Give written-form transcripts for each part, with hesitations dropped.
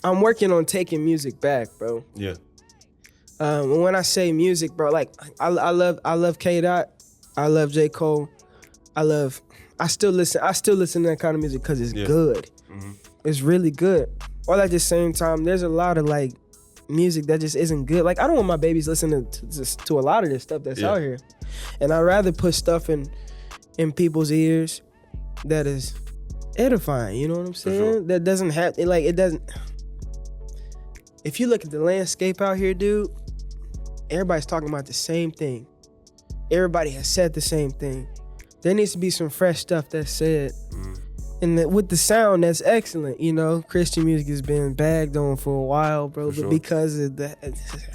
I'm working on taking music back, bro. Yeah. When I say music, bro, like I love K Dot, I love J Cole, I still listen to that kind of music because it's good. Mm-hmm. It's really good. All at the same time, there's a lot of like music that just isn't good. Like I don't want my babies listening to a lot of this stuff that's out here, and I'd rather put stuff in people's ears that is edifying. You know what I'm saying? Sure. That doesn't have like it doesn't. If you look at the landscape out here, dude, everybody's talking about the same thing. Everybody has said the same thing. There needs to be some fresh stuff that's said. And with the sound, that's excellent. You know, Christian music has been bagged on for a while, bro, but because it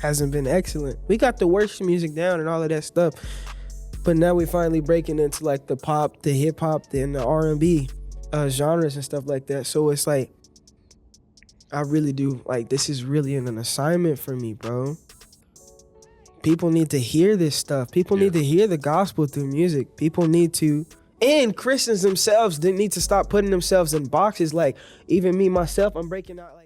hasn't been excellent. We got the worship music down and all of that stuff, but now we're finally breaking into like the pop, the hip hop, and the R&B genres and stuff like that. So it's like, I really do, like, this is really an assignment for me, bro. People need to hear this stuff. People need to hear the gospel through music. People need to, and Christians themselves need to stop putting themselves in boxes. Like, even me, myself, I'm breaking out, like,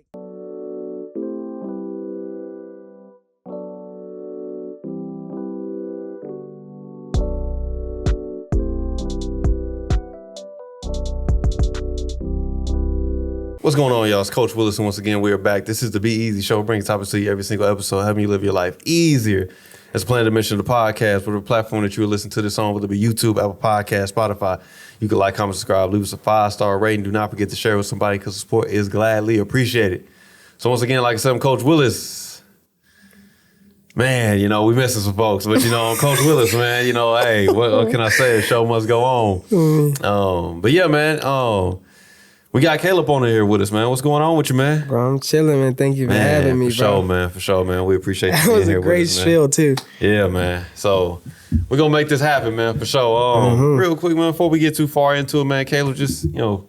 What's going on, y'all? It's Coach Williz, and once again, we are back. This is the Be Eazy Show, bringing topics to you every single episode, helping you live your life easier. As planned to mention the podcast, with a platform that you will listen to this on, whether it be YouTube, Apple Podcasts, Spotify. You can like, comment, subscribe, leave us a 5-star rating. Do not forget to share with somebody because support is gladly appreciated. So once again, like I said, I'm Coach Williz. Man, you know, we missing some folks, but you know, I'm Coach Williz, man. You know, hey, what can I say? The show must go on. But yeah, man, we got Caleb on here with us, man. What's going on with you, man? Bro, I'm chilling, man. Thank you for having me, bro. For sure, man. We appreciate you being here with us. That was a great spiel, too. Yeah, man. So we're going to make this happen, man, for sure. Real quick, man, before we get too far into it, man, Caleb, just, you know,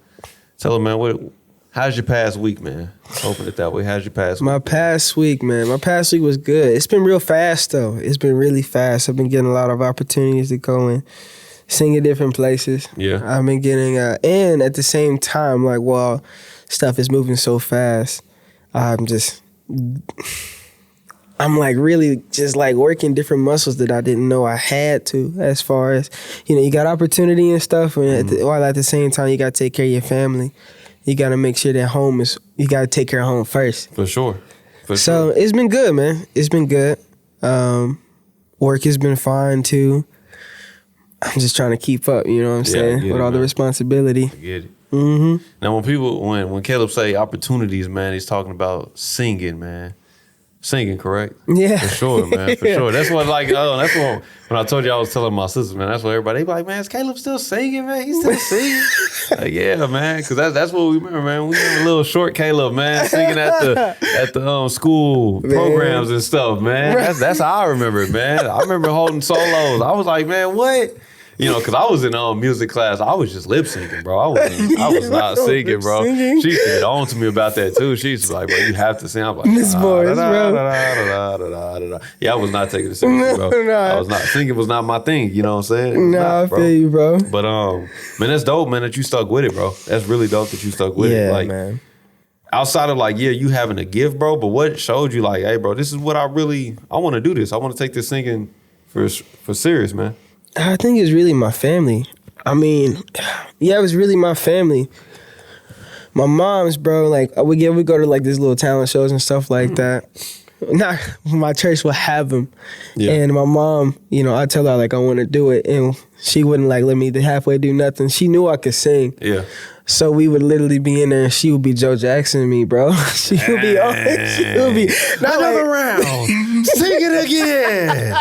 tell him, man, how's your past week, man? Open it that way. How's your past week? My past week, man. My past week was good. It's been real fast, though. It's been really fast. I've been getting a lot of opportunities to go and sing in different places. Yeah. I've been getting, and at the same time, like, while stuff is moving so fast, I'm like really just like working different muscles that I didn't know I had to, as far as, you know, you got opportunity and stuff, and while at the same time, you got to take care of your family. You got to make sure that you got to take care of home first. For sure. So it's been good, man. It's been good. Work has been fine, too. I'm just trying to keep up, you know what I'm saying, with all the responsibility. I get it. Mm-hmm. Now, when Caleb say opportunities, man, he's talking about singing, man. Singing, correct? Yeah. For sure, man, for sure. That's what, like, that's what, when I told you I was telling my sisters, man, that's what everybody, they be like, man, is Caleb still singing, man? He's still singing? Like, yeah, man, because that's what we remember, man. We remember little short Caleb, man, singing at the school programs and stuff, man. That's how I remember it, man. I remember holding solos. I was like, man, what? You know, because I was in music class, I was just lip syncing, bro. I was not singing, bro. She used to get on to me about that too. She used to be like, bro, you have to sing. I'm like, this voice, bro. Yeah, I was not taking it seriously, bro. I was not. Singing was not my thing. You know what I'm saying? I feel you, bro. But man, that's dope, man, that you stuck with it, bro. That's really dope that you stuck with it. Like, man. Outside of like, you having a gift, bro. But what showed you like, hey, bro, this is what I want to do this. I want to take this singing for serious, man. I think it's really my family. I mean, it was really my family. My mom's, bro, like, we go to like these little talent shows and stuff like that. Not my church will have them. Yeah. And my mom, you know, I tell her like I want to do it, and she wouldn't like let me halfway do nothing. She knew I could sing. Yeah. So we would literally be in there and she would be Joe Jackson me, bro. She would be not another round. Sing it again.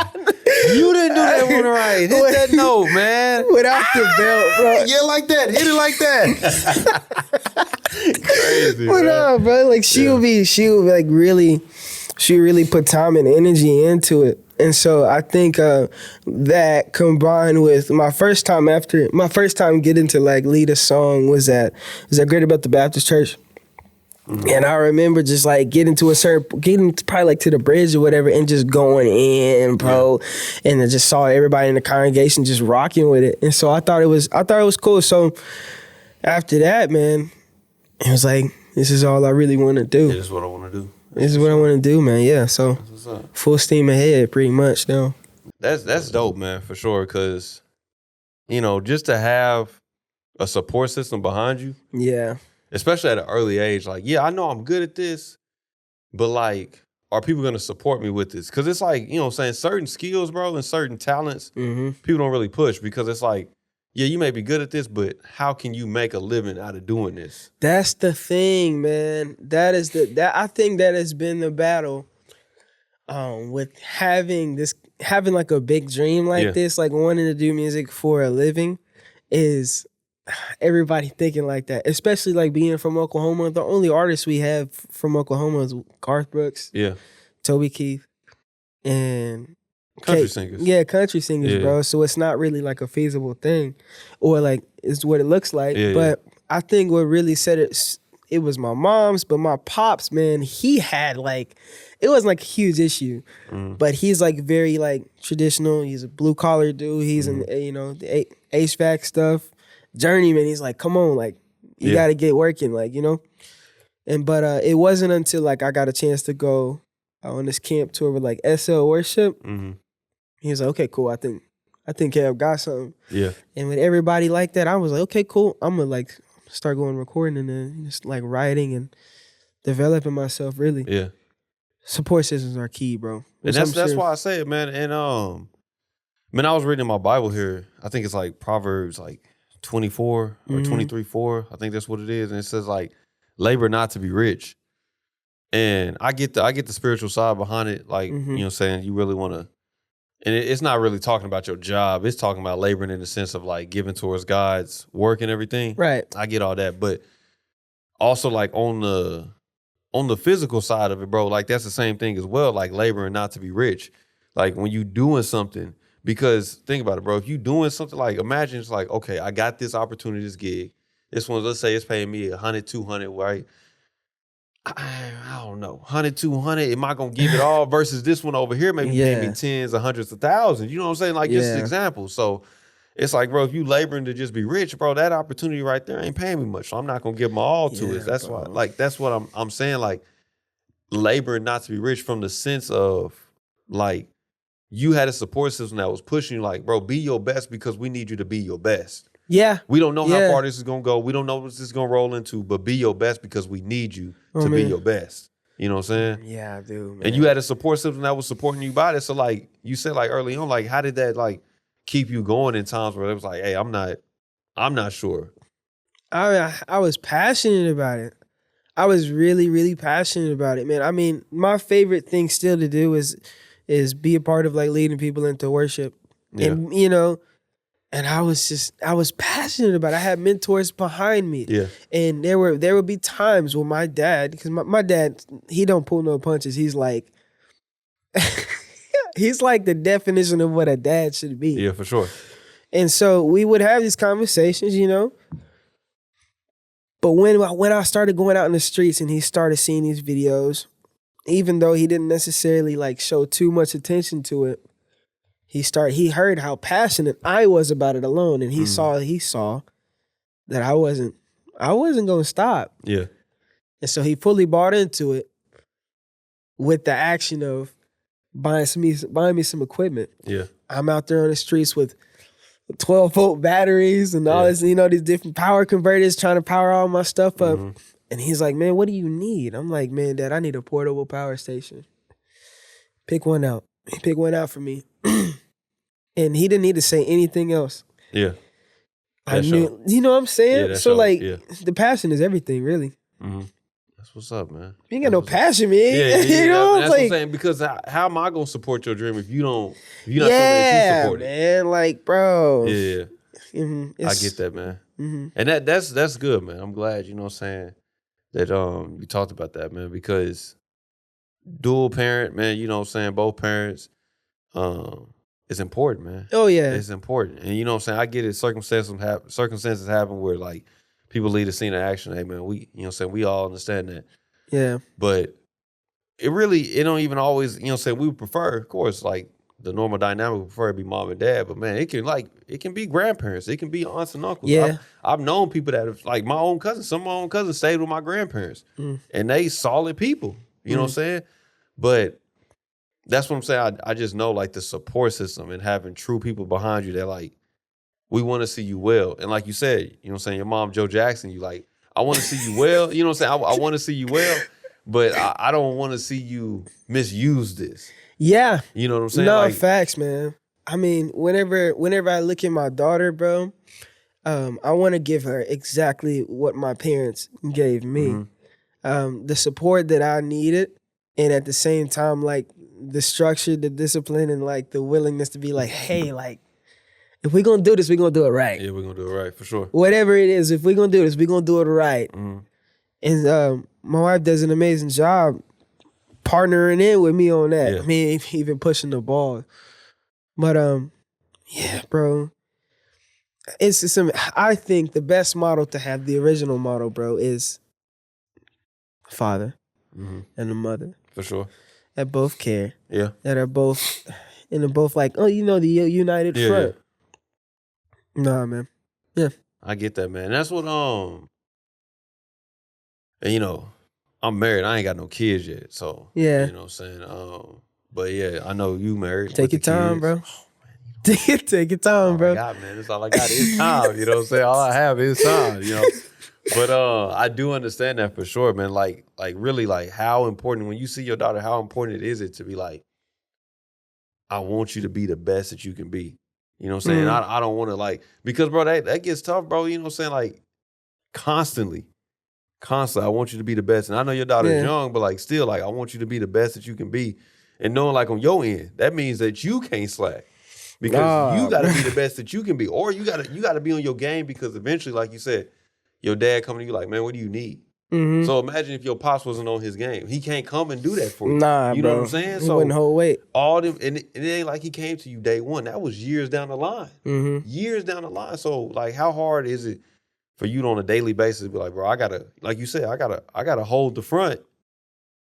You didn't do that one right. Hit that note, man. Without the belt, bro. Yeah, like that. Hit it like that. Crazy, bro. Like she would be like really, she really put time and energy into it. And so I think that combined with my first time getting to like lead a song was at Greater Bethel Baptist Church. Mm-hmm. And I remember just like getting probably like to the bridge or whatever and just going in, bro. Yeah. And I just saw everybody in the congregation just rocking with it. And so I thought it was cool. So after that, man, it was like, This is all I really want to do. Yeah, this is what I want to do. This is what I want to do, man. Yeah, so full steam ahead, pretty much now. That's dope, man, for sure. Because, you know, just to have a support system behind you. Yeah. Especially at an early age. Like, yeah, I know I'm good at this, but like, are people going to support me with this? Because it's like, you know what I'm saying, certain skills, bro, and certain talents, people don't really push because it's like, yeah, you may be good at this, but how can you make a living out of doing this? That's the thing, man. I think that has been the battle with having like a big dream like this, like wanting to do music for a living, is everybody thinking like that. Especially like being from Oklahoma. The only artists we have from Oklahoma is Garth Brooks, Toby Keith, and country singers. Yeah, country singers, bro. So it's not really like a feasible thing, or like it's what it looks like. But I think what really said it was my mom's, but my pops, man, he had like, it wasn't like a huge issue, but he's like very like traditional. He's a blue collar dude. He's in the HVAC stuff, journeyman. He's like, come on, like you got to get working, like but it wasn't until like I got a chance to go on this camp tour with like SL Worship. He was like, okay, cool. I think Kev got something. Yeah. And with everybody like that, I was like, okay, cool. I'm gonna like start going recording and then just like writing and developing myself. Really. Yeah. Support systems are key, bro. And that's why I say it, man. And man, I was reading my Bible here. I think it's like Proverbs like 24 or 23:4. I think that's what it is. And it says like, labor not to be rich. And I get the spiritual side behind it. Like, you know what I'm saying? You really want to, and it's not really talking about your job. It's talking about laboring in the sense of like giving towards God's work and everything. Right. I get all that. But also like on the physical side of it, bro, like that's the same thing as well. Like laboring not to be rich. Like when you doing something, because think about it, bro. If you doing something, like imagine it's like, okay, I got this opportunity, this gig. This one, let's say it's paying me 100, 200, right? I don't know, 100, 200. Am I gonna give it all versus this one over here? Maybe pay me tens or hundreds of thousands. You know what I'm saying? Like just an example. So it's like, bro, if you laboring to just be rich, bro, that opportunity right there ain't paying me much. So I'm not gonna give my all to it. That's why, like, that's what I'm saying. Like laboring not to be rich from the sense of like you had a support system that was pushing you, like, bro, be your best because we need you to be your best. Yeah. We don't know how far this is going to go. We don't know what this is going to roll into, but be your best because we need you to be your best. You know what I'm saying? Yeah, I do, man. And you had a support system that was supporting you by this. So, like, you said, like, early on, like, how did that, like, keep you going in times where it was like, hey, I'm not sure? I was passionate about it. I was really, really passionate about it, man. I mean, my favorite thing still to do is be a part of, like, leading people into worship. Yeah. And, and I was passionate about it. I had mentors behind me. Yeah. And there would be times where my dad, because my dad, he don't pull no punches. He's like, he's like the definition of what a dad should be. Yeah, for sure. And so we would have these conversations, But when I started going out in the streets and he started seeing these videos, even though he didn't necessarily like show too much attention to it, he heard how passionate I was about it alone, and he saw that I wasn't gonna stop. Yeah. And so he fully bought into it with the action of buying me some equipment. Yeah. I'm out there on the streets with 12-volt batteries and all this, these different power converters trying to power all my stuff up. And he's like, man, what do you need? I'm like, man, Dad, I need a portable power station. Pick one out. He picked one out for me. And he didn't need to say anything else. Yeah. I knew, you know what I'm saying? Yeah, so like, the passion is everything, really. That's what's up, man. You ain't got no passion, man. Yeah, you know, that's what I'm saying. Because how am I gonna support your dream if you're not something that you support it? Man, like, bro. Yeah. I get that, man. And that's good, man. I'm glad, you know what I'm saying, that you talked about that, man, because dual parent, man, you know what I'm saying, both parents, it's important, man. Oh, yeah. It's important. And you know what I'm saying, I get it, circumstances happen where like people lead a scene of action. Hey, man, we, you know what I'm saying, we all understand that. Yeah. But it don't even always, you know what I'm saying, we would prefer, of course, like the normal dynamic would prefer to be mom and dad, but man, it can be grandparents, it can be aunts and uncles. Yeah. I've known people that have, like my own cousins. Some of my own cousins stayed with my grandparents, and they solid people. You know what I'm saying? But that's what I'm saying. I just know like the support system and having true people behind you that like, we want to see you well. And like you said, you know what I'm saying, your mom, Joe Jackson, you like, I want to see you well. You know what I'm saying? I want to see you well, but I don't want to see you misuse this. Yeah. You know what I'm saying? No, like, facts, man. I mean, whenever I look at my daughter, bro, I want to give her exactly what my parents gave me. The support that I needed, and at the same time, like the structure, the discipline, and like the willingness to be like, hey, like, if we're gonna do this, we're gonna do it right. Yeah, we're gonna do it right for sure. Whatever it is, if we're gonna do this, we're gonna do it right. And my wife does an amazing job partnering in with me on that. Yeah. I mean, even pushing the ball. But yeah, bro. It's some. I think the best model to have, the original model, bro, is father and the mother. For sure. That both care. Yeah. That are both, and they're both like, oh, you know, the united front. Yeah. Nah, man. Yeah. I get that, man. That's what and you know, I'm married. I ain't got no kids yet. So Yeah. you know what I'm saying? But yeah, I know you married. Take your with the time, kids. bro. Take your time, bro. All I got, man. That's all I got is time. You know what I'm saying? All I have is time, you know. But I do understand that for sure, man. Like really, like how important, when you see your daughter, how important is it to be like, I want you to be the best that you can be. You know what I'm saying? I don't want to like, because bro, that gets tough, bro. You know what I'm saying? Like constantly, I want you to be the best. And I know your daughter's young, but like still, like I want you to be the best that you can be. And knowing like on your end, that means that you can't slack. Because you gotta be the best that you can be. Or you gotta be on your game, because eventually, like you said, your dad coming to you like, man, what do you need? So imagine if your pops wasn't on his game. He can't come and do that for you. Nah, you bro. know what I'm saying? He wouldn't hold weight. All them, and it ain't like he came to you day one. That was years down the line. Years down the line. So like, how hard is it for you to, on a daily basis, be like, bro, I gotta, like you said, I gotta hold the front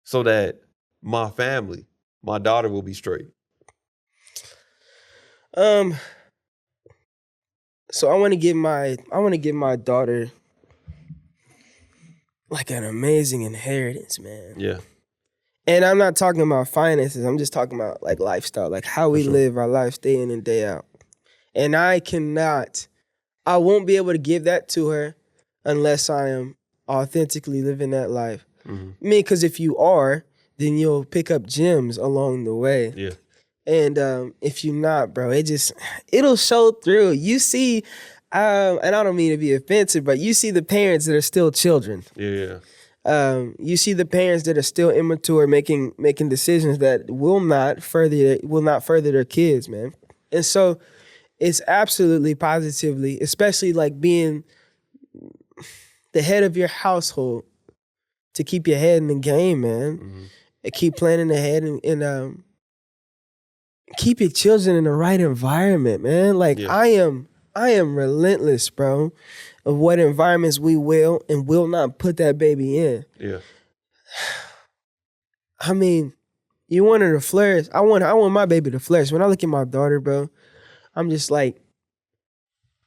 so that my family, my daughter will be straight. So I want to give my daughter like an amazing inheritance, man. Yeah. And I'm not talking about finances. I'm just talking about like lifestyle, like how we live our lives day in and day out. And I won't be able to give that to her unless I am authentically living that life. I mean, because if you are, then you'll pick up gems along the way. Yeah. And if you're not, bro, it'll show through. You see, and I don't mean to be offensive, but you see the parents that are still children. Yeah. You see the parents that are still immature, making decisions that will not further their kids, man. And so it's absolutely positively, especially like being the head of your household, to keep your head in the game, man. And keep planning ahead and keep your children in the right environment, man. Like I am relentless, bro, of what environments we will and will not put that baby in. Yeah. I mean, you want her to flourish. I want my baby to flourish. When I look at my daughter, bro, I'm just like,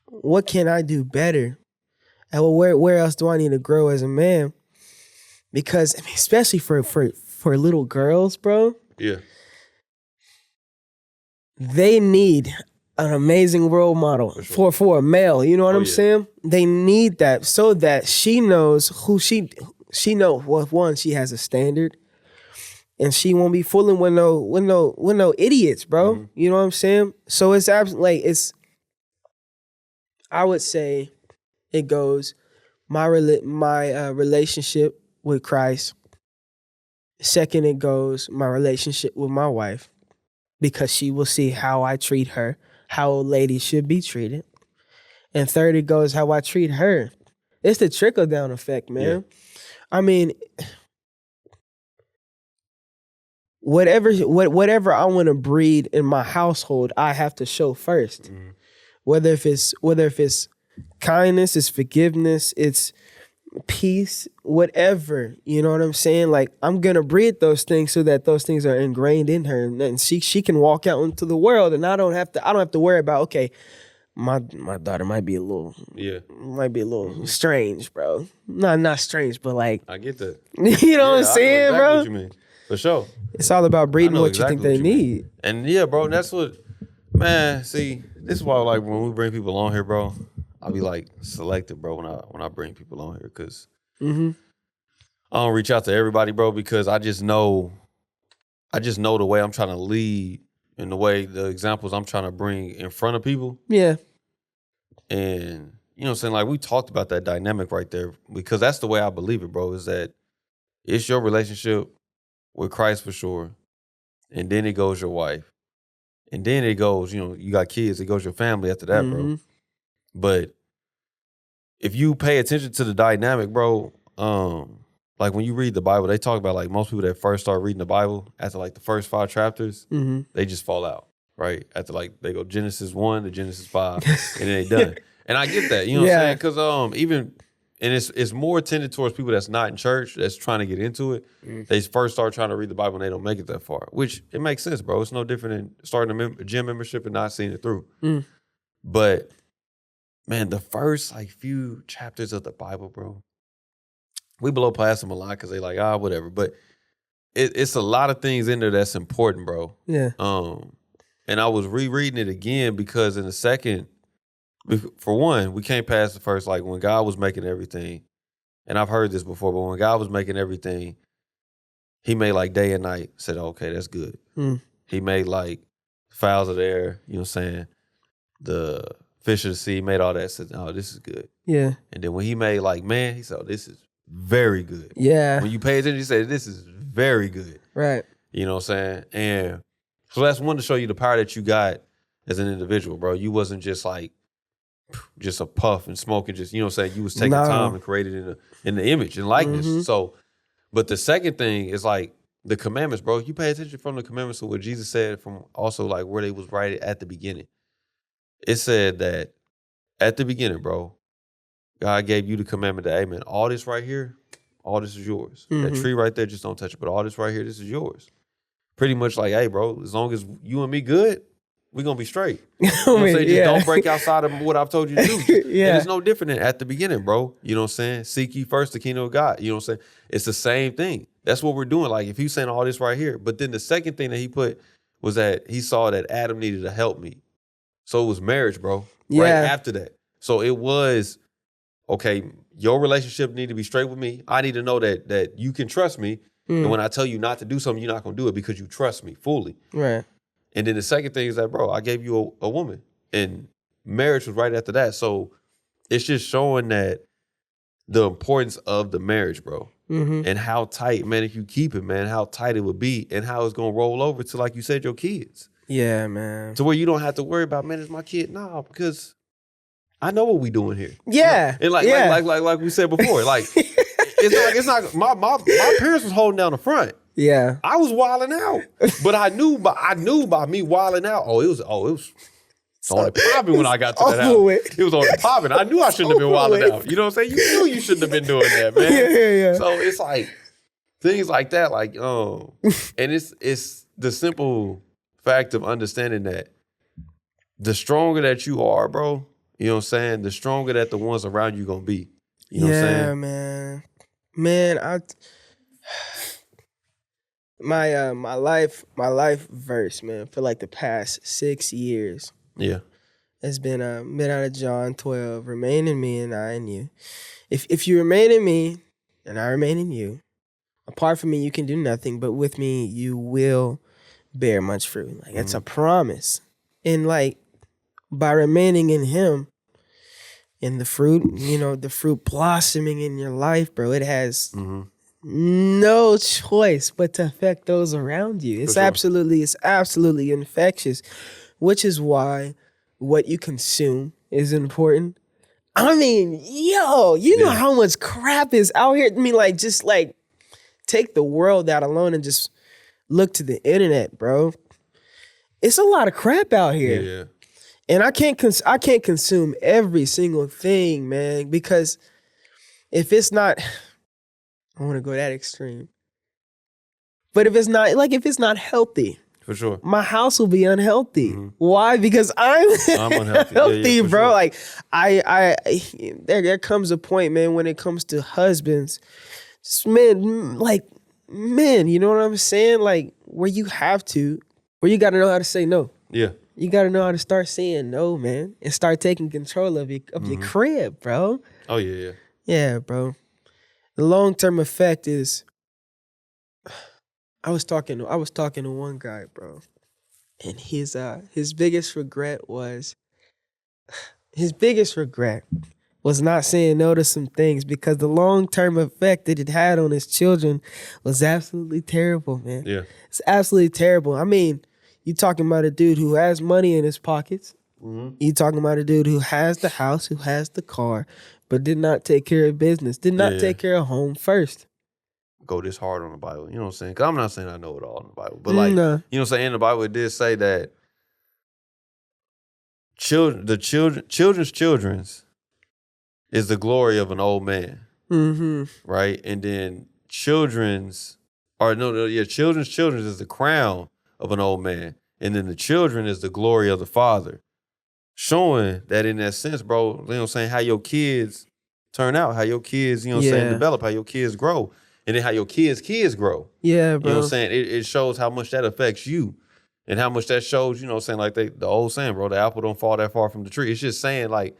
what can I do better? And where else do I need to grow as a man? Because I mean, especially for little girls, bro. Yeah. They need an amazing role model for a male. You know what I'm saying? They need that so that she knows who she knows. Well, one, she has a standard, and she won't be fooling with no idiots, bro. You know what I'm saying? So it's absolutely like I would say it goes my relationship with Christ. Second, it goes my relationship with my wife, because she will see how I treat her, how a lady should be treated. And third, it goes how I treat her. It's the trickle-down effect, man. Yeah. I mean, whatever I want to breed in my household, I have to show first. Whether if it's kindness, it's forgiveness, it's peace, whatever. You know what I'm saying? Like, I'm gonna breed those things so that those things are ingrained in her, and then she can walk out into the world, and I don't have to worry about, okay, my daughter might be a little strange, bro. Not strange, but like, I get that. You know what I'm saying, exactly bro? what you mean. For sure. It's all about breeding what you think they need. And yeah, bro, that's what, man, see, this is why, like, when we bring people on here, bro, I'll be like selective, bro, when I bring people on here, because I don't reach out to everybody, bro, because I just know the way I'm trying to lead and the way the examples I'm trying to bring in front of people. Yeah. And, you know what I'm saying, like, we talked about that dynamic right there, because that's the way I believe it, bro, is that it's your relationship with Christ for sure, and then it goes your wife, and then it goes, you know, you got kids, it goes your family after that, bro. But if you pay attention to the dynamic, bro, like when you read the Bible, they talk about, like, most people that first start reading the Bible after like the first 5 chapters, they just fall out, right? After, like, they go Genesis 1 to Genesis 5, and then they done. And I get that, you know what I'm saying? Because even, and it's more tended towards people that's not in church, that's trying to get into it. They first start trying to read the Bible and they don't make it that far, which it makes sense, bro. It's no different than starting a gym membership and not seeing it through. But, man, the first, like, few chapters of the Bible, bro, we blow past them a lot because they like, whatever. But it's a lot of things in there that's important, bro. Yeah. And I was rereading it again because in the second, for one, we can't pass the first, like, when God was making everything, and I've heard this before, but when God was making everything, he made, like, day and night, said, okay, that's good. He made, like, fowls of the air, you know what I'm saying, the fish of the sea, made all that, said, oh, this is good. Yeah. And then when he made, like, man, he said, oh, this is very good. Yeah. When you pay attention, he said, this is very good. Right. You know what I'm saying? And so that's one to show you the power that you got as an individual, bro. You wasn't just like, just a puff and smoke and just, you know what I'm saying? You was taking time and created in the image and likeness. So, but the second thing is, like, the commandments, bro. You pay attention from the commandments to what Jesus said, from also, like, where they was right at the beginning. It said that at the beginning, bro, God gave you the commandment that, hey, man, all this right here, all this is yours. That tree right there, just don't touch it. But all this right here, this is yours. Pretty much like, hey, bro, as long as you and me good, we're going to be straight. You know what I'm saying? Just don't break outside of what I've told you to do. And it's no different than at the beginning, bro. You know what I'm saying? Seek ye first the kingdom of God. You know what I'm saying? It's the same thing. That's what we're doing. Like, if he's saying all this right here, but then the second thing that he put was that he saw that Adam needed to help me. So it was marriage, bro. Right after that. So it was, okay, your relationship need to be straight with me. I need to know that you can trust me. And when I tell you not to do something, you're not going to do it because you trust me fully. Right. And then the second thing is that, bro, I gave you a woman, and marriage was right after that. So it's just showing that the importance of the marriage, bro, and how tight, man, if you keep it, man, how tight it would be, and how it's going to roll over to, like you said, your kids. Yeah, man. To where you don't have to worry about, man, it's my kid. Nah, because I know what we doing here. Yeah. And like we said before, like, it's not my parents was holding down the front. Yeah. I was wilding out. But I knew by me wilding out, it was only popping when I got to that house. It was only popping. I knew I shouldn't have been wilding out. You know what I'm saying? You knew you shouldn't have been doing that, man. Yeah. So it's like things like that, like, and it's the simple fact of understanding that the stronger that you are, bro, you know what I'm saying, the stronger that the ones around you gonna be. You know what I'm saying? Yeah, man. Man, my life verse, man, for like the past 6 years. Yeah. Has been out of John 12, remain in me and I in you. If you remain in me and I remain in you, apart from me you can do nothing, but with me you will bear much fruit. Like, it's a promise. And, like, by remaining in him, and the fruit, you know, the fruit blossoming in your life, bro, it has no choice but to affect those around you. It's absolutely infectious, which is why what you consume is important. I mean, yo, you know how much crap is out here? I mean, like, just like take the world out alone and just look to the internet, bro. It's a lot of crap out here. Yeah. And I can't consume every single thing, man, because if it's not, I want to go that extreme. But if it's not healthy, For sure. my house will be unhealthy. Why? Because I'm unhealthy. healthy, Yeah, for bro. sure. Like there comes a point, man, when it comes to husbands, just men, you know what I'm saying? Like where you got to know how to say no. Yeah. You got to know how to start saying no, man, and start taking control of your crib, bro. Oh yeah. Yeah, bro. The long-term effect is, I was talking to one guy, bro, and his biggest regret was not saying no to some things, because the long-term effect that it had on his children was absolutely terrible, man. Yeah. It's absolutely terrible. I mean, you talking about a dude who has money in his pockets. You talking about a dude who has the house, who has the car, but did not take care of business, did not take care of home first. Go this hard on the Bible. You know what I'm saying? Because I'm not saying I know it all in the Bible. But like, you know what I'm saying? In the Bible, it did say that children's is the glory of an old man. Right? And then children's is the crown of an old man. And then the children is the glory of the father. Showing that in that sense, bro, you know what I'm saying, how your kids turn out, how your kids, you know what I'm saying, develop, how your kids grow. And then how your kids grow. Yeah, bro. You know what I'm saying? It shows how much that affects you. And how much that shows, you know what I'm saying, like the old saying, bro, the apple don't fall that far from the tree. It's just saying, like,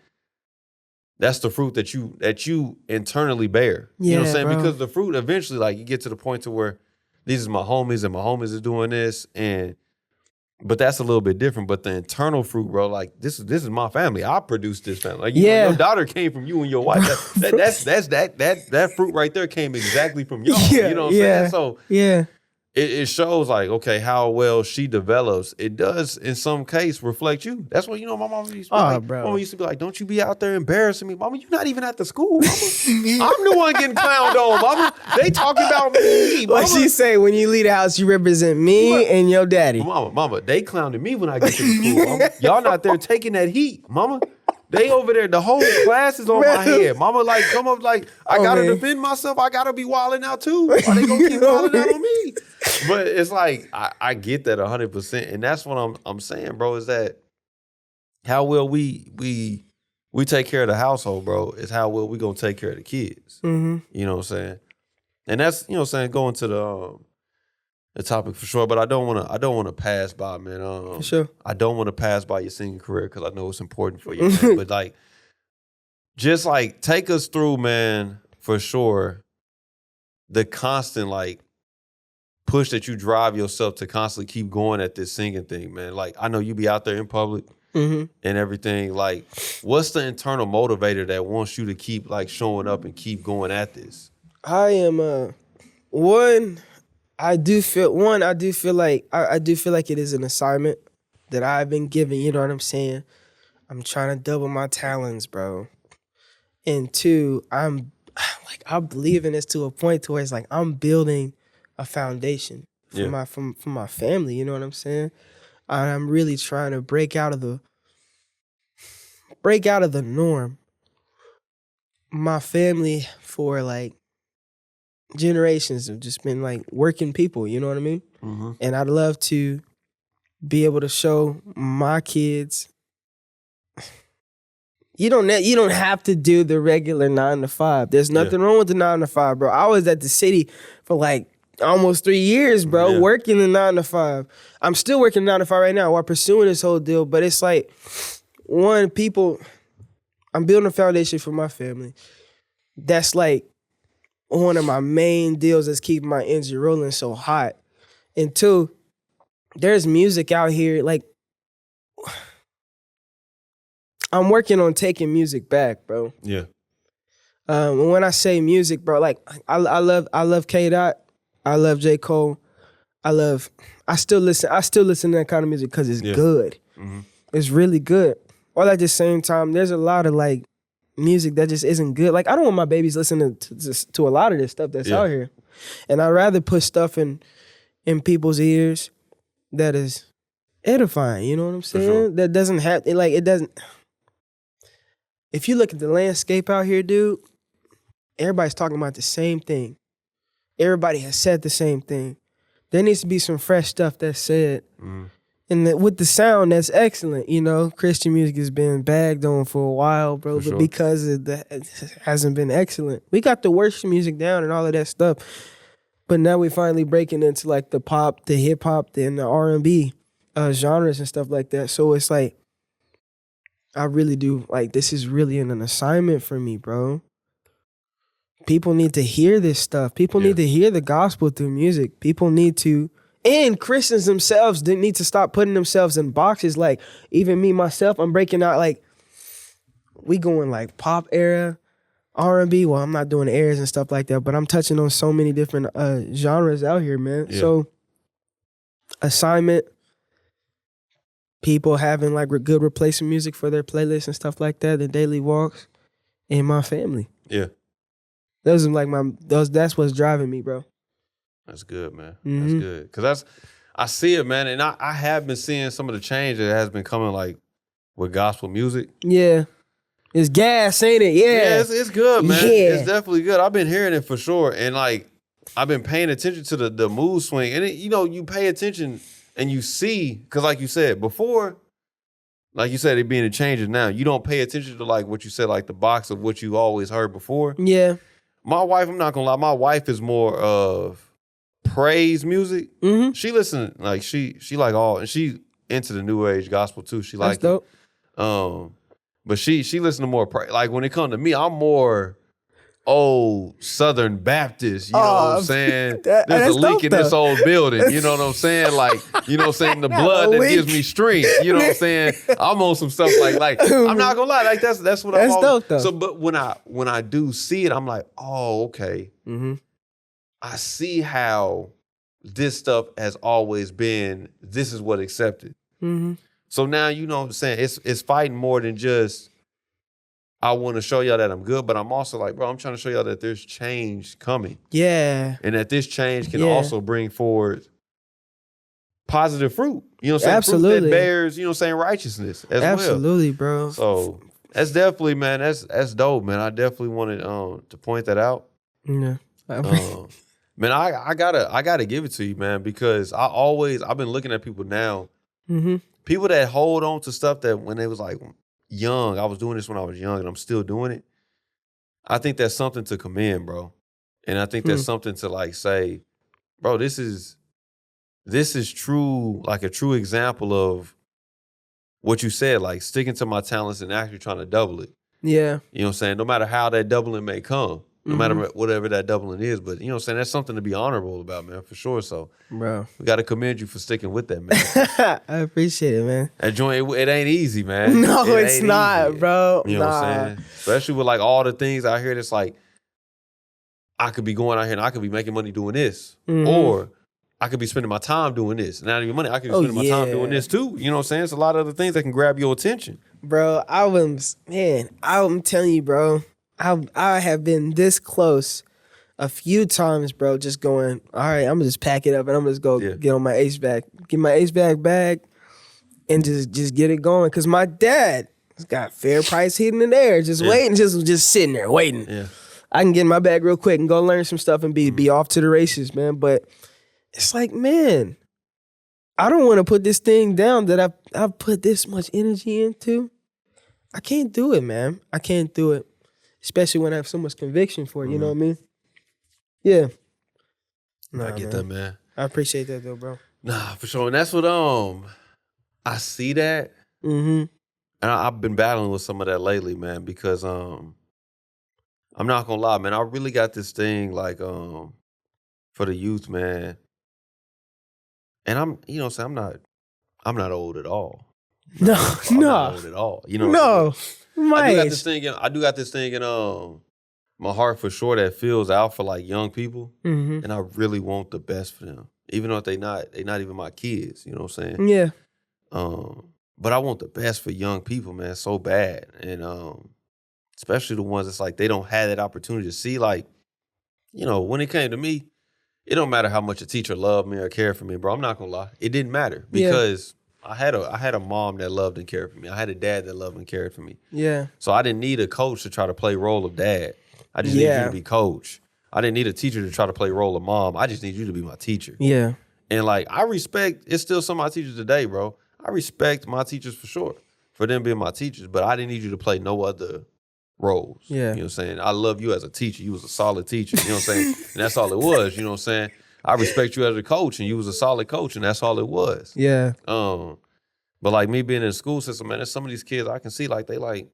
that's the fruit that you internally bear. You know what I'm saying? Bro. Because the fruit eventually, like, you get to the point to where these are my homies and my homies are doing this, but that's a little bit different. But the internal fruit, bro, like this is my family. I produced this family. Like, you know, your daughter came from you and your wife. That fruit right there came exactly from y'all. You know what I'm saying? So it shows, like, okay, how well she develops. It does in some case reflect you. That's what, you know, my mama used to be like, bro. Mama used to be like, don't you be out there embarrassing me. Mama, you're not even at the school. Mama. I'm the one getting clowned on, mama. They talking about me. Mama. What she say, when you leave the house, you represent me and your daddy. Mama, they clowning me when I get to the school. Mama. Y'all not there taking that heat, mama. They over there, the whole class is on my head. Mama, like, come up, like, I gotta defend myself. I gotta be wilding out too. Are they gonna keep wilding out on me? But it's like, I get that 100%. And that's what I'm saying, bro, is that how well we take care of the household, bro, is how well we gonna take care of the kids. You know what I'm saying? And that's, you know what I'm saying, going to the topic for sure, but I don't want to pass by, man. For sure. I don't want to pass by your singing career because I know it's important for you, man. But like, just like take us through, man, for sure, the constant like push that you drive yourself to constantly keep going at this singing thing, man. Like, I know you be out there in public and everything. Like, what's the internal motivator that wants you to keep like showing up and keep going at this? I am I do feel like it is an assignment that I've been given, you know what I'm saying? I'm trying to double my talents, bro. And two, I believe in this to a point to where it's like I'm building a foundation for my family, you know what I'm saying? I'm really trying to break out of the norm. My family for like generations have just been like working people, you know what I mean? And I'd love to be able to show my kids, you don't have to do the regular 9 to 5. There's nothing wrong with the 9 to 5, bro. I was at the city for like almost 3 years, bro, working the 9 to 5. I'm still working 9 to 5 right now while pursuing this whole deal, but it's like, I'm building a foundation for my family. That's like one of my main deals that's keeping my engine rolling so hot. And two, there's music out here, like, I'm working on taking music back, bro. Yeah. When I say music, bro, like, I love K. Dot. I love J. Cole. I still listen to that kind of music because it's good. It's really good. All at the same time, there's a lot of like music that just isn't good. Like, I don't want my babies listening to a lot of this stuff that's out here. And I'd rather put stuff in people's ears that is edifying, you know what I'm saying? Sure. That doesn't have, like, it doesn't. If you look at the landscape out here, dude, everybody's talking about the same thing. Everybody has said the same thing. There needs to be some fresh stuff that's said. And with the sound, that's excellent. You know, Christian music has been bagged on for a while, bro. But because of that, it hasn't been excellent. We got the worship music down and all of that stuff. But now we're finally breaking into like the pop, the hip hop, and the R&B genres and stuff like that. So it's like, I really do, like, this is really an assignment for me, bro. People need to hear this stuff. People need to hear the gospel through music. People need to, and Christians themselves, they need to stop putting themselves in boxes. Like, even me, myself, I'm breaking out, like, we going like pop era, R&B. Well, I'm not doing eras and stuff like that, but I'm touching on so many different genres out here, man. Yeah. So, assignment, people having like good replacement music for their playlists and stuff like that, the daily walks, and my family. Yeah. Those are like that's what's driving me, bro. That's good, man. That's good. Cause I see it, man. And I have been seeing some of the change that has been coming like with gospel music. Yeah. It's gas, ain't it? Yeah. It's good, man. Yeah. It's definitely good. I've been hearing it for sure. And like, I've been paying attention to the mood swing. And you pay attention and you see, cause like you said before, like you said, it being a change now. You don't pay attention to like what you said, like the box of what you always heard before. Yeah. My wife, I'm not gonna lie, my wife is more of praise music. She listen, like she like all, and she into the new age gospel too. She like dope. But she listen to more praise. Like when it comes to me, I'm more old Southern Baptist. You know what I'm saying? There's a leak in this old building. You know what I'm saying? Like, you know what I'm saying? The blood that gives me strength. You know what I'm saying? I'm on some stuff like I'm not gonna lie, like that's what I'm on. That's dope though. So but when I do see it, I'm like, oh, okay. I see how this stuff has always been, this is what accepted. So now, you know what I'm saying? It's fighting more than just, I want to show y'all that I'm good, but I'm also like, bro, I'm trying to show y'all that there's change coming. Yeah. And that this change can also bring forward positive fruit. You know what I'm saying? Absolutely. Fruit that bears, you know what I'm saying, righteousness as well. Absolutely, bro. So that's definitely, man, that's dope, man. I definitely wanted to point that out. Yeah. Man, I gotta give it to you, man, because I've been looking at people now, people that hold on to stuff that when they was like young, I was doing this when I was young and I'm still doing it. I think that's something to commend, bro. And I think that's something to like say, bro, this is true, like a true example of what you said, like sticking to my talents and actually trying to double it. Yeah. You know what I'm saying? No matter how that doubling may come. No matter whatever that doubling is. But, you know what I'm saying? That's something to be honorable about, man, for sure. So, bro, we got to commend you for sticking with that, man. I appreciate it, man. That joint, it ain't easy, man. No, it's not, easy, bro. You know what I'm saying? Especially with, like, all the things out here that's like, I could be going out here and I could be making money doing this. Or I could be spending my time doing this. Not even money, I could be spending my time doing this, too. You know what I'm saying? It's a lot of other things that can grab your attention. Bro, I'm telling you, bro. I have been this close a few times, bro, just going, all right, I'm going to just pack it up and I'm going to just go get on my HVAC, get my HVAC bag and just get it going. Because my dad has got fair price heating and air, just waiting, just sitting there waiting. Yeah. I can get in my bag real quick and go learn some stuff and be off to the races, man. But it's like, man, I don't want to put this thing down that I've put this much energy into. I can't do it, man. I can't do it. Especially when I have so much conviction for it, you know what I mean? Yeah. I get that, man. I appreciate that though, bro. Nah, for sure. And that's what I see that. And I've been battling with some of that lately, man, because I'm not gonna lie, man. I really got this thing like for the youth, man. And I'm not old at all. I'm not old at all. You know what I'm saying? I do got this thing in my heart for sure that feels out for like young people, and I really want the best for them, even though they not even my kids. You know what I'm saying? Yeah. But I want the best for young people, man, so bad, and especially the ones that's like they don't have that opportunity to see. Like, you know, when it came to me, it don't matter how much a teacher loved me or cared for me, bro. I'm not gonna lie, it didn't matter because. I had a mom that loved and cared for me. I had a dad that loved and cared for me. Yeah. So I didn't need a coach to try to play role of dad. I just need you to be coach. I didn't need a teacher to try to play role of mom. I just need you to be my teacher. Yeah. And like, I respect, it's still some of my teachers today, bro. I respect my teachers for sure, for them being my teachers, but I didn't need you to play no other roles. Yeah. You know what I'm saying? I love you as a teacher. You was a solid teacher. You know what I'm saying? And that's all it was. You know what I'm saying? I respect you as a coach, and you was a solid coach, and that's all it was. Yeah. But like me being in the school system, man, there's some of these kids I can see like they like,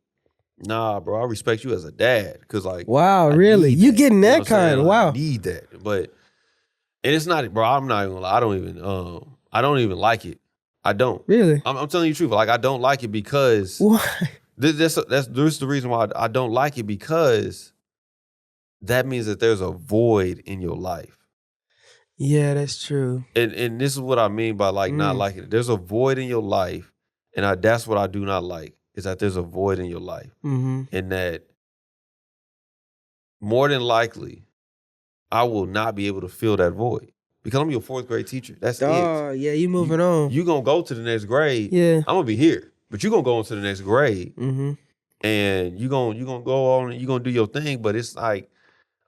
nah, bro, I respect you as a dad. Cause like, wow, really? You getting that, you know kind? Like, wow. I need that. But, and it's not, bro, I'm not even gonna lie. I don't even like it. I don't. Really? I'm telling you the truth. Like, I don't like it because. Why? That's the reason why I don't like it, because that means that there's a void in your life. Yeah, that's true. And this is what I mean by like not liking it. There's a void in your life, and that's what I do not like, is that there's a void in your life. Mm-hmm. And that more than likely, I will not be able to fill that void. Because I'm your 4th grade teacher. That's it. Oh, yeah, you moving on. You gonna go to the next grade. Yeah. I'm gonna be here. But you're gonna go on to the next grade. Mm-hmm. And you're gonna go on and you're gonna do your thing. But it's like,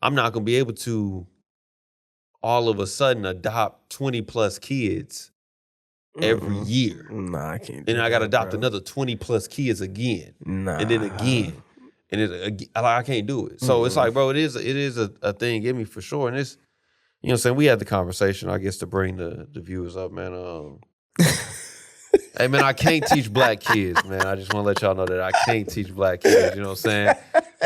I'm not gonna be able to all of a sudden adopt 20 plus kids every year. Nah, I can't. And I got to adopt another 20 plus kids again. Nah. And then again. And I can't do it. So it's like, bro, it is a thing in me for sure. And it's, you know what I'm saying? We had the conversation, I guess, to bring the viewers up, man. Hey, man, I can't teach black kids, man. I just want to let y'all know that I can't teach black kids. You know what I'm saying?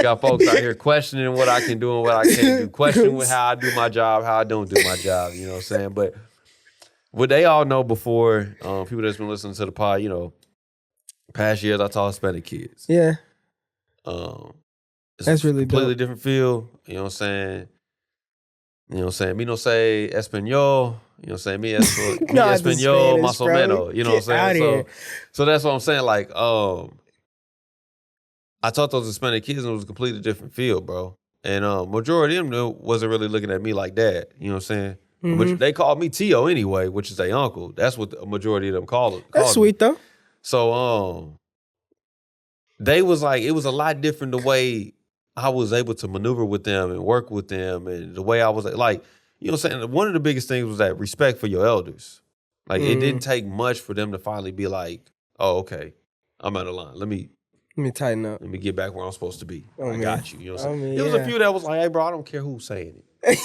Got folks out here questioning what I can do and what I can't do. Questioning with how I do my job, how I don't do my job. You know what I'm saying? But what they all know before, people that's been listening to the pod, you know, past years I taught Hispanic kids. Yeah. It's that's really completely dope. different feel. You know what I'm saying? You know what I'm saying? Me no say español. You know what I'm saying? Me español, más o menos. You know what I'm saying? So that's what I'm saying. Like, I taught those Hispanic kids and it was a completely different field, bro. And majority of them wasn't really looking at me like dad. You know what I'm saying? Mm-hmm. Which they called me Tio anyway, which is their uncle. That's what a majority of them called That's sweet, me. though. So they was like, it was a lot different the way I was able to maneuver with them and work with them, and the way I was like, you know what I'm saying? One of the biggest things was that respect for your elders. Like, it didn't take much for them to finally be like, oh, okay, I'm out of line. Let me tighten up. Let me get back where I'm supposed to be. Oh, I got you. You know what I'm saying? It was a few that was like, hey, bro, I don't care who's saying it.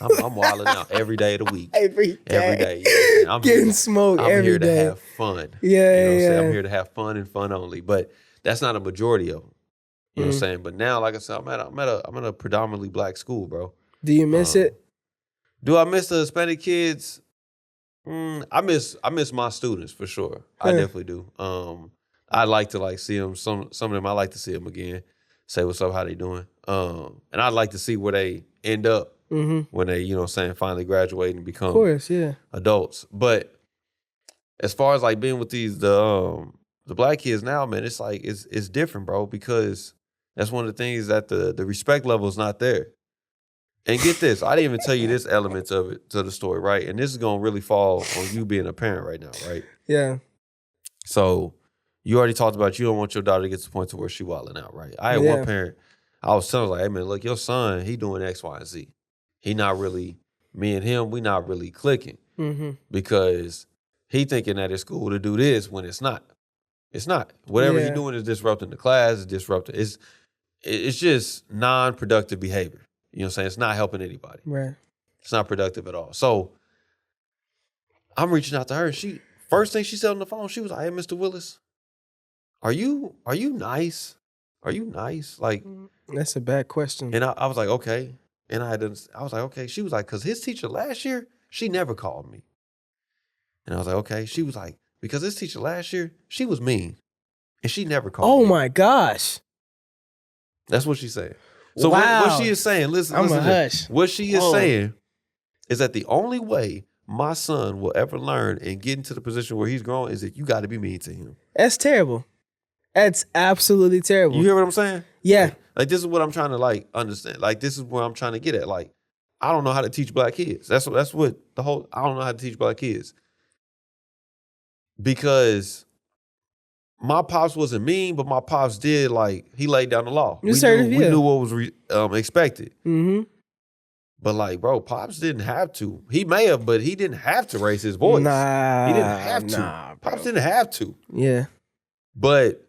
I'm wilding out every day of the week. Every day. You know I'm getting smoked every day. I'm here to have fun. Yeah, you know what I'm saying? yeah. I'm here to have fun and fun only. But that's not a majority of them. You know what I'm saying? But now, like I said, I'm at a predominantly black school, bro. Do you miss it? Do I miss the Hispanic kids? I miss my students for sure. I definitely do. I like to see them. Some of them I like to see them again. Say what's up, how they doing. And I'd like to see where they end up when they, you know what I'm saying, finally graduate and become adults. But as far as like being with the black kids now, man, it's like it's different, bro, because that's one of the things that the respect level is not there. And get this, I didn't even tell you this element of it to the story, right? And this is gonna really fall on you being a parent right now, right? Yeah. So you already talked about you don't want your daughter to get to the point to where she wilding out, right? I had one parent, I was telling her, like, hey man, look, your son, he doing X, Y, and Z. He not really, me and him, we not really clicking. Because he thinking that it's cool to do this when it's not. It's not. Whatever he doing is disrupting the class, it's just non-productive behavior. You know what I'm saying? It's not helping anybody. Right. It's not productive at all. So I'm reaching out to her. And first thing she said on the phone, she was like, hey, Mr. Williz, are you nice? Are you nice? Like, that's a bad question. And I was like, okay. And I was like, okay. She was like, because his teacher last year, she never called me. And I was like, okay. She was like, because his teacher last year, she was mean. And she never called me. Oh my gosh. That's what she's saying. So what she is saying, listen, what she is saying is that the only way my son will ever learn and get into the position where he's growing is that you got to be mean to him. That's terrible. That's absolutely terrible. You hear what I'm saying? Yeah. Like this is what I'm trying to like understand. Like this is where I'm trying to get at. Like I don't know how to teach black kids. That's what I don't know how to teach black kids. Because my pops wasn't mean, but my pops did, like, he laid down the law. We Assertive, knew what was expected. Mm-hmm. But, like, bro, pops didn't have to. He may have, but he didn't have to raise his voice. Nah, he didn't have to. Bro. Pops didn't have to. Yeah. But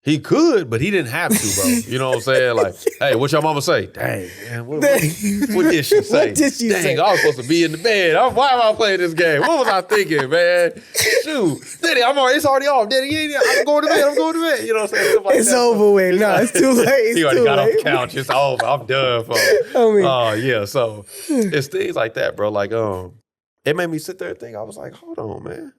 he could, but he didn't have to, bro. You know what I'm saying? Like, hey, what your mama say? Dang, man, what did she say? What did she say? I was supposed to be in the bed. Why am I playing this game? What was I thinking, man? Shoot, Daddy, it's already off. Daddy, I'm going to bed. You know what I'm saying? Like it's over with. No, it's too late. He already got off the couch. It's over. I'm done, folks. Yeah. So it's things like that, bro. Like, it made me sit there and think. I was like, hold on, man.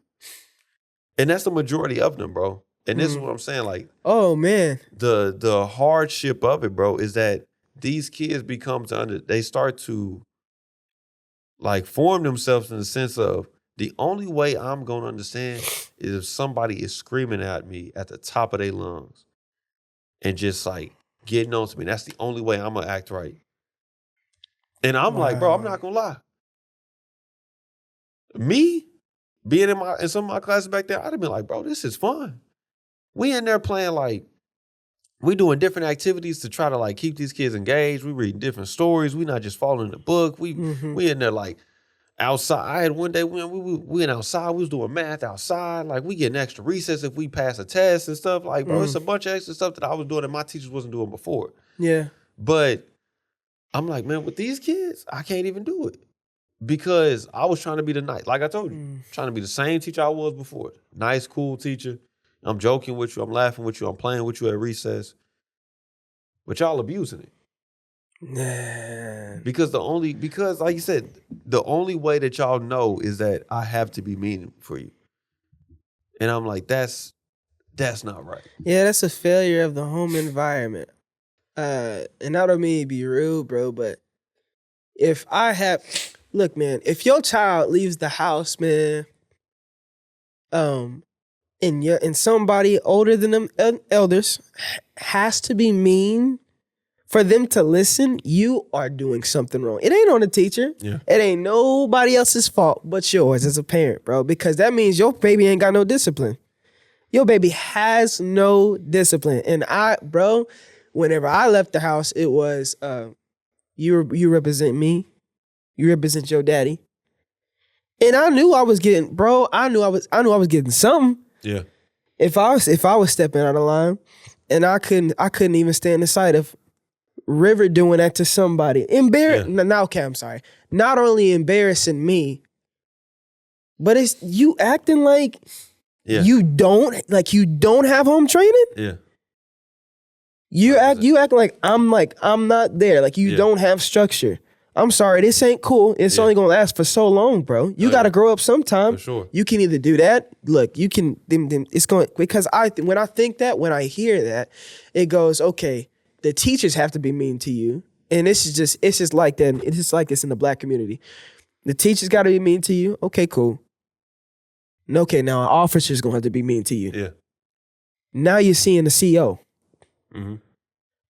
And that's the majority of them, bro. And this is what I'm saying, like, oh man, the hardship of it, bro, is that these kids they start to, like, form themselves in the sense of, the only way I'm gonna understand is if somebody is screaming at me at the top of their lungs and just, like, getting on to me. That's the only way I'm gonna act right. And I'm like, bro, I'm not gonna lie. Me being in some of my classes back there, I'd have been like, bro, this is fun. We in there playing, like, we doing different activities to try to, like, keep these kids engaged. We reading different stories. We not just following the book. We in there, like, outside. I had one day we went outside. We was doing math outside. Like, we getting extra recess if we pass a test and stuff. Like, bro, it's a bunch of extra stuff that I was doing that my teachers wasn't doing before. Yeah. But I'm like, man, with these kids, I can't even do it. Because I was trying to be like I told you, trying to be the same teacher I was before. Nice, cool teacher. I'm joking with you. I'm laughing with you. I'm playing with you at recess. But y'all abusing it. Nah. Because like you said, the only way that y'all know is that I have to be mean for you. And I'm like, that's not right. Yeah, that's a failure of the home environment. And I don't mean to be rude, bro, but look, man, if your child leaves the house, man, and somebody older than them elders has to be mean for them to listen, you are doing something wrong. It ain't on the teacher. Yeah. It ain't nobody else's fault but yours as a parent, bro, because that means your baby ain't got no discipline. Your baby has no discipline. And whenever I left the house, it was, you represent me. You represent your daddy. And I knew I was getting, I knew I was getting something. Yeah. If I was stepping out of line, and I couldn't even stand the sight of River doing that to somebody. I'm sorry. Not only embarrassing me, but it's you acting like you don't have home training. Yeah. You act like I'm not there. Like you don't have structure. I'm sorry, this ain't cool. It's only gonna last for so long, bro. You gotta grow up sometime. For sure. You can either do that. Look, you can. It's going because when I hear that, it goes, okay. The teachers have to be mean to you, and it's just like that. It's just like this in the Black community. The teachers got to be mean to you. Okay, cool. Okay, now an officer's gonna have to be mean to you. Yeah. Now you're seeing the CO. Mm-hmm.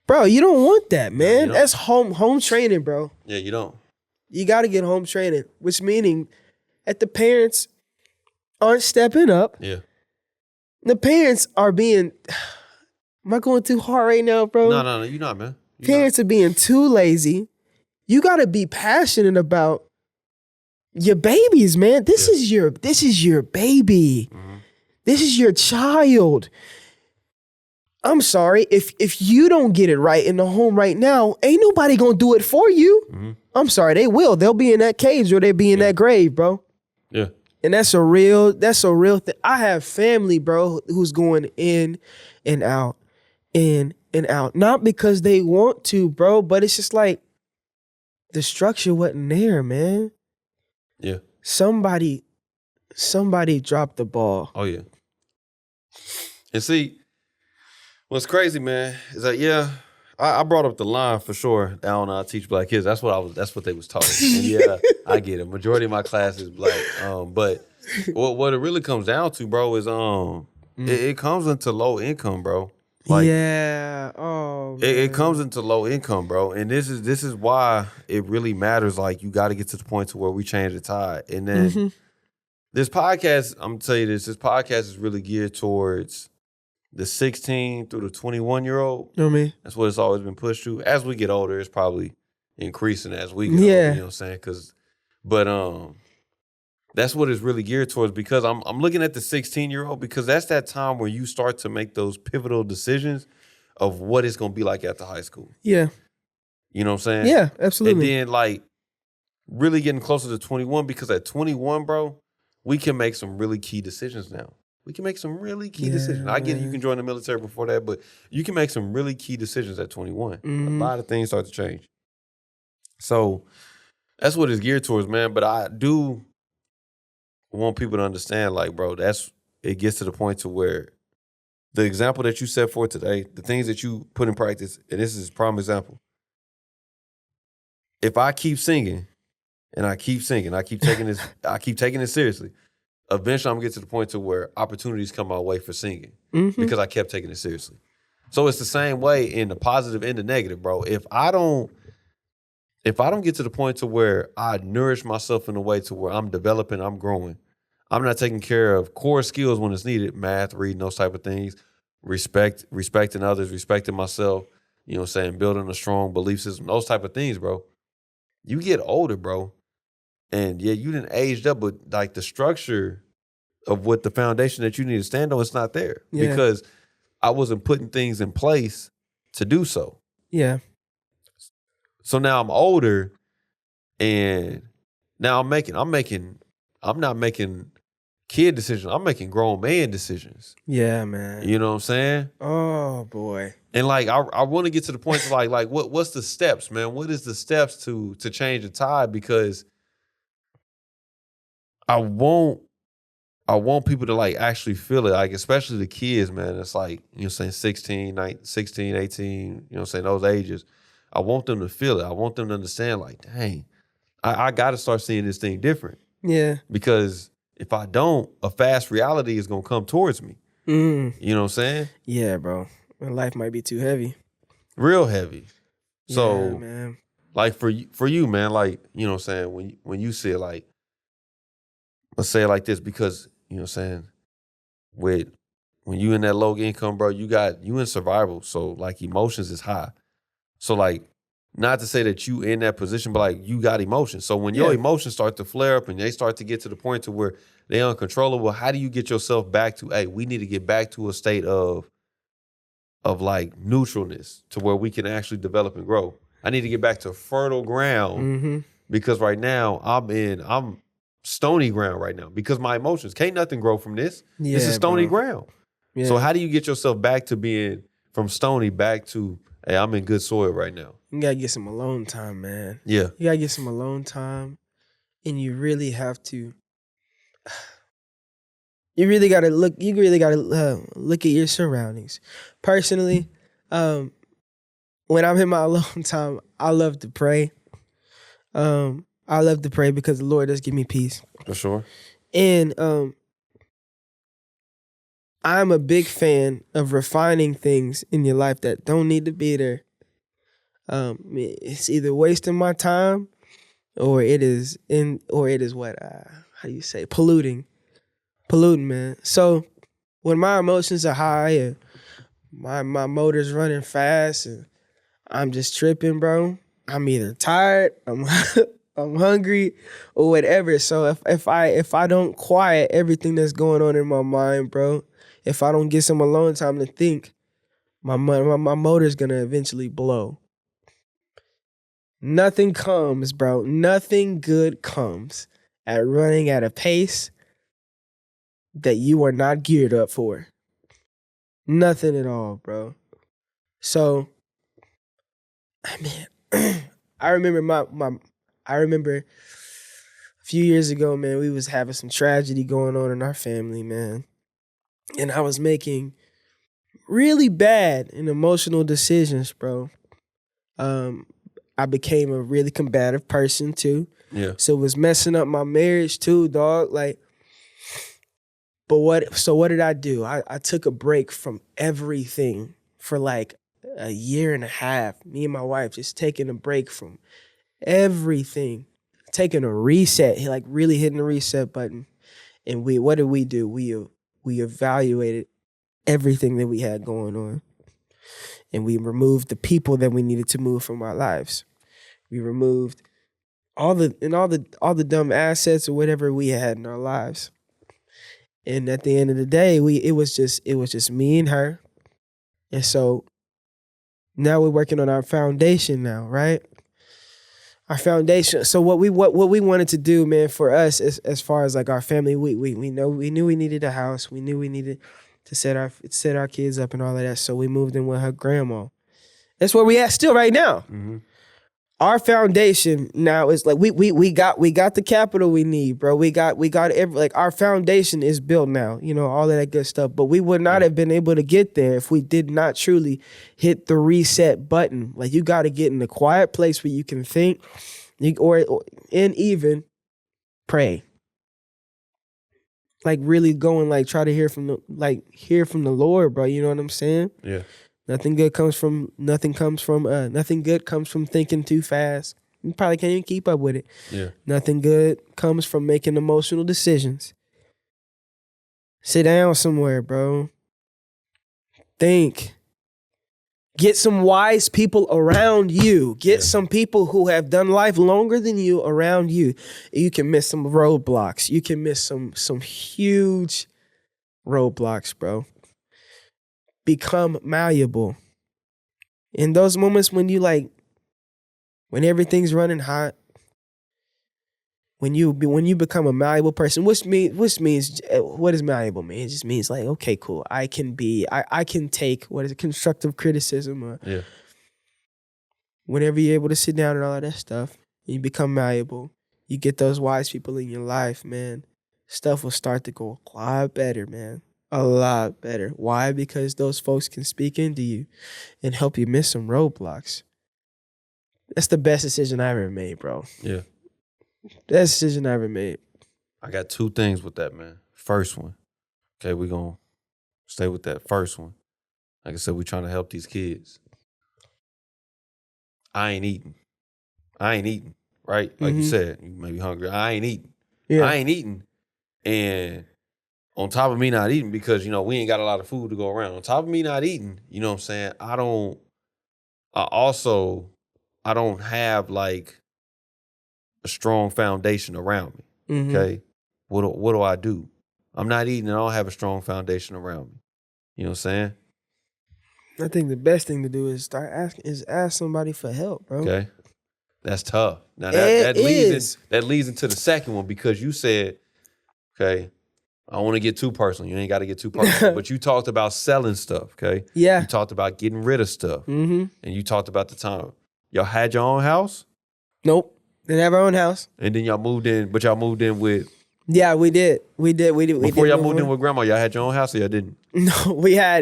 Bro, you don't want that, man. No, That's home training, bro. Yeah, you don't. You got to get home training, which meaning that the parents aren't stepping up. Yeah. The parents are being. Am I going too hard right now, bro? No, you're not, man. Parents are being too lazy. You got to be passionate about your babies, man. This is your baby. Mm-hmm. This is your child. I'm sorry, if you don't get it right in the home right now, ain't nobody gonna do it for you. Mm-hmm. I'm sorry, they will. They'll be in that cage or they'll be in that grave, bro. Yeah. And that's a real thing. I have family, bro, who's going in and out. Not because they want to, bro, but it's just like the structure wasn't there, man. Yeah. Somebody dropped the ball. Oh yeah. And see, what's crazy, man, is that I brought up the line for sure. I don't teach Black kids. That's what they was taught. And I get it. Majority of my class is Black. But what it really comes down to, bro, is it comes into low income, bro. Like, yeah. Oh. It comes into low income, bro. And this is why it really matters. Like, you got to get to the point to where we change the tide. And then This podcast, I'm gonna tell you this podcast is really geared towards the 16 through the 21-year-old. You know what I mean? That's what it's always been pushed to. As we get older, it's probably increasing as we get older, you know what I'm saying? But that's what it's really geared towards, because I'm looking at the 16-year-old, because that's that time where you start to make those pivotal decisions of what it's gonna be like after high school. Yeah. You know what I'm saying? Yeah, absolutely. And then like really getting closer to 21, because at 21, bro, we can make some really key decisions now. We can make some really key decisions. I get it, you can join the military before that, but you can make some really key decisions at 21. Mm-hmm. A lot of things start to change. So that's what it's geared towards, man. But I do want people to understand, like, bro, it gets to the point to where the example that you set forth today, the things that you put in practice, and this is a prime example. If I keep singing and I keep singing, I keep taking it seriously, eventually I'm gonna get to the point to where opportunities come my way for singing, because I kept taking it seriously. So it's the same way in the positive and the negative, bro. If I don't get to the point to where I nourish myself in a way to where I'm developing, I'm growing, I'm not taking care of core skills when it's needed, math, reading, those type of things, respecting others, respecting myself, you know what I'm saying, building a strong belief system, those type of things, bro. You get older, bro, and yeah, you didn't aged up, but like the structure of what the foundation that you need to stand on, it's not there, because I wasn't putting things in place to do so. Yeah. So now I'm older, and now I'm not making kid decisions. I'm making grown man decisions. Yeah, man. You know what I'm saying? Oh boy. And like I want to get to the point of like what's the steps, man? What is the steps to change the tide? Because I want people to like actually feel it, like especially the kids, man. It's like, you know what I'm saying, 16, 18, you know what I'm saying, those ages. I want them to feel it. I want them to understand, like, dang, I got to start seeing this thing different. Yeah. Because if I don't, a fast reality is going to come towards me. You know what I'm saying? Yeah, bro. My life might be too heavy. Real heavy. So, yeah, man. like for you, man, like, you know what I'm saying, when you say like, let's say it like this, because, you know what I'm saying, when you in that low income, bro, you in survival. So like emotions is high. So like, not to say that you in that position, but like you got emotions. So when your emotions start to flare up and they start to get to the point to where they're uncontrollable, how do you get yourself back to, hey, we need to get back to a state of like neutralness to where we can actually develop and grow. I need to get back to fertile ground, because right now I'm stony ground right now, because my emotions, can't nothing grow from this. This is stony ground. Yeah. So how do you get yourself back to being from stony back to, hey, I'm in good soil right now? You gotta get some alone time, man. Yeah. You gotta get some alone time, and you really have to. You really gotta look. You really gotta look at your surroundings. Personally, when I'm in my alone time, I love to pray. I love to pray because the Lord does give me peace. For sure. And I'm a big fan of refining things in your life that don't need to be there. It's either wasting my time, or it is what how do you say, polluting, man. So when my emotions are high and my motor's running fast and I'm just tripping, bro, I'm either tired, I'm I'm hungry, or whatever. So if I don't quiet everything that's going on in my mind, bro, if I don't get some alone time to think, my motor's gonna eventually blow. Nothing comes, bro. Nothing good comes at running at a pace that you are not geared up for. Nothing at all, bro. So, man, I remember a few years ago, man, we was having some tragedy going on in our family, man. And I was making really bad and emotional decisions, bro. I became a really combative person too. Yeah. So it was messing up my marriage too, dog. Like, what did I do? I took a break from everything for like a year and a half. Me and my wife just taking a break from everything. Taking a reset, like really hitting the reset button. And what did we do? We evaluated everything that we had going on. And we removed the people that we needed to move from our lives. We removed all the dumb assets or whatever we had in our lives. And at the end of the day, it was just me and her. And so now we're working on our foundation now, right? Our foundation. So what we wanted to do, man, for us as far as like our family, we knew we needed a house. We knew we needed to set our kids up and all of that. So we moved in with her grandma. That's where we at still right now. Mm-hmm. Our foundation now is like we got the capital we need, bro. We got our foundation is built now, you know, all of that good stuff. But we would not have been able to get there if we did not truly hit the reset button. Like you got to get in a quiet place where you can think, and even pray. Like really go and like try to hear from the Lord, bro. You know what I'm saying? Yeah. Nothing good comes from thinking too fast. You probably can't even keep up with it. Yeah. Nothing good comes from making emotional decisions. Sit down somewhere, bro. Think. Get some wise people around you. Get some people who have done life longer than you around you. You can miss some roadblocks. You can miss some huge roadblocks, bro. Become malleable. In those moments when when everything's running hot, when you become a malleable person, what does malleable mean? It just means like, okay, cool. I can take constructive criticism or whenever you're able to sit down and all of that stuff, you become malleable. You get those wise people in your life, man. Stuff will start to go a lot better, man. A lot better. Why? Because those folks can speak into you and help you miss some roadblocks. That's the best decision I ever made, bro. Yeah. Best decision I ever made. I got two things with that, man. First one. Okay, we're going to stay with that first one. Like I said, we're trying to help these kids. I ain't eating, right? Like you said, you may be hungry. I ain't eating. Yeah. I ain't eating. And on top of me not eating, because, you know, we ain't got a lot of food to go around. On top of me not eating, you know what I'm saying? I don't have like a strong foundation around me. Mm-hmm. Okay. What do I do? I'm not eating and I don't have a strong foundation around me. You know what I'm saying? I think the best thing to do is ask somebody for help, bro. Okay. That's tough. Now that leads into the second one, because you said, okay, I don't want to get too personal. You ain't got to get too personal. But you talked about selling stuff, okay? Yeah. You talked about getting rid of stuff. Mm-hmm. And you talked about the time. Y'all had your own house? Nope. Didn't have our own house. And then y'all moved in with... Yeah, we did. Before y'all moved in with grandma, y'all had your own house or y'all didn't? No, we had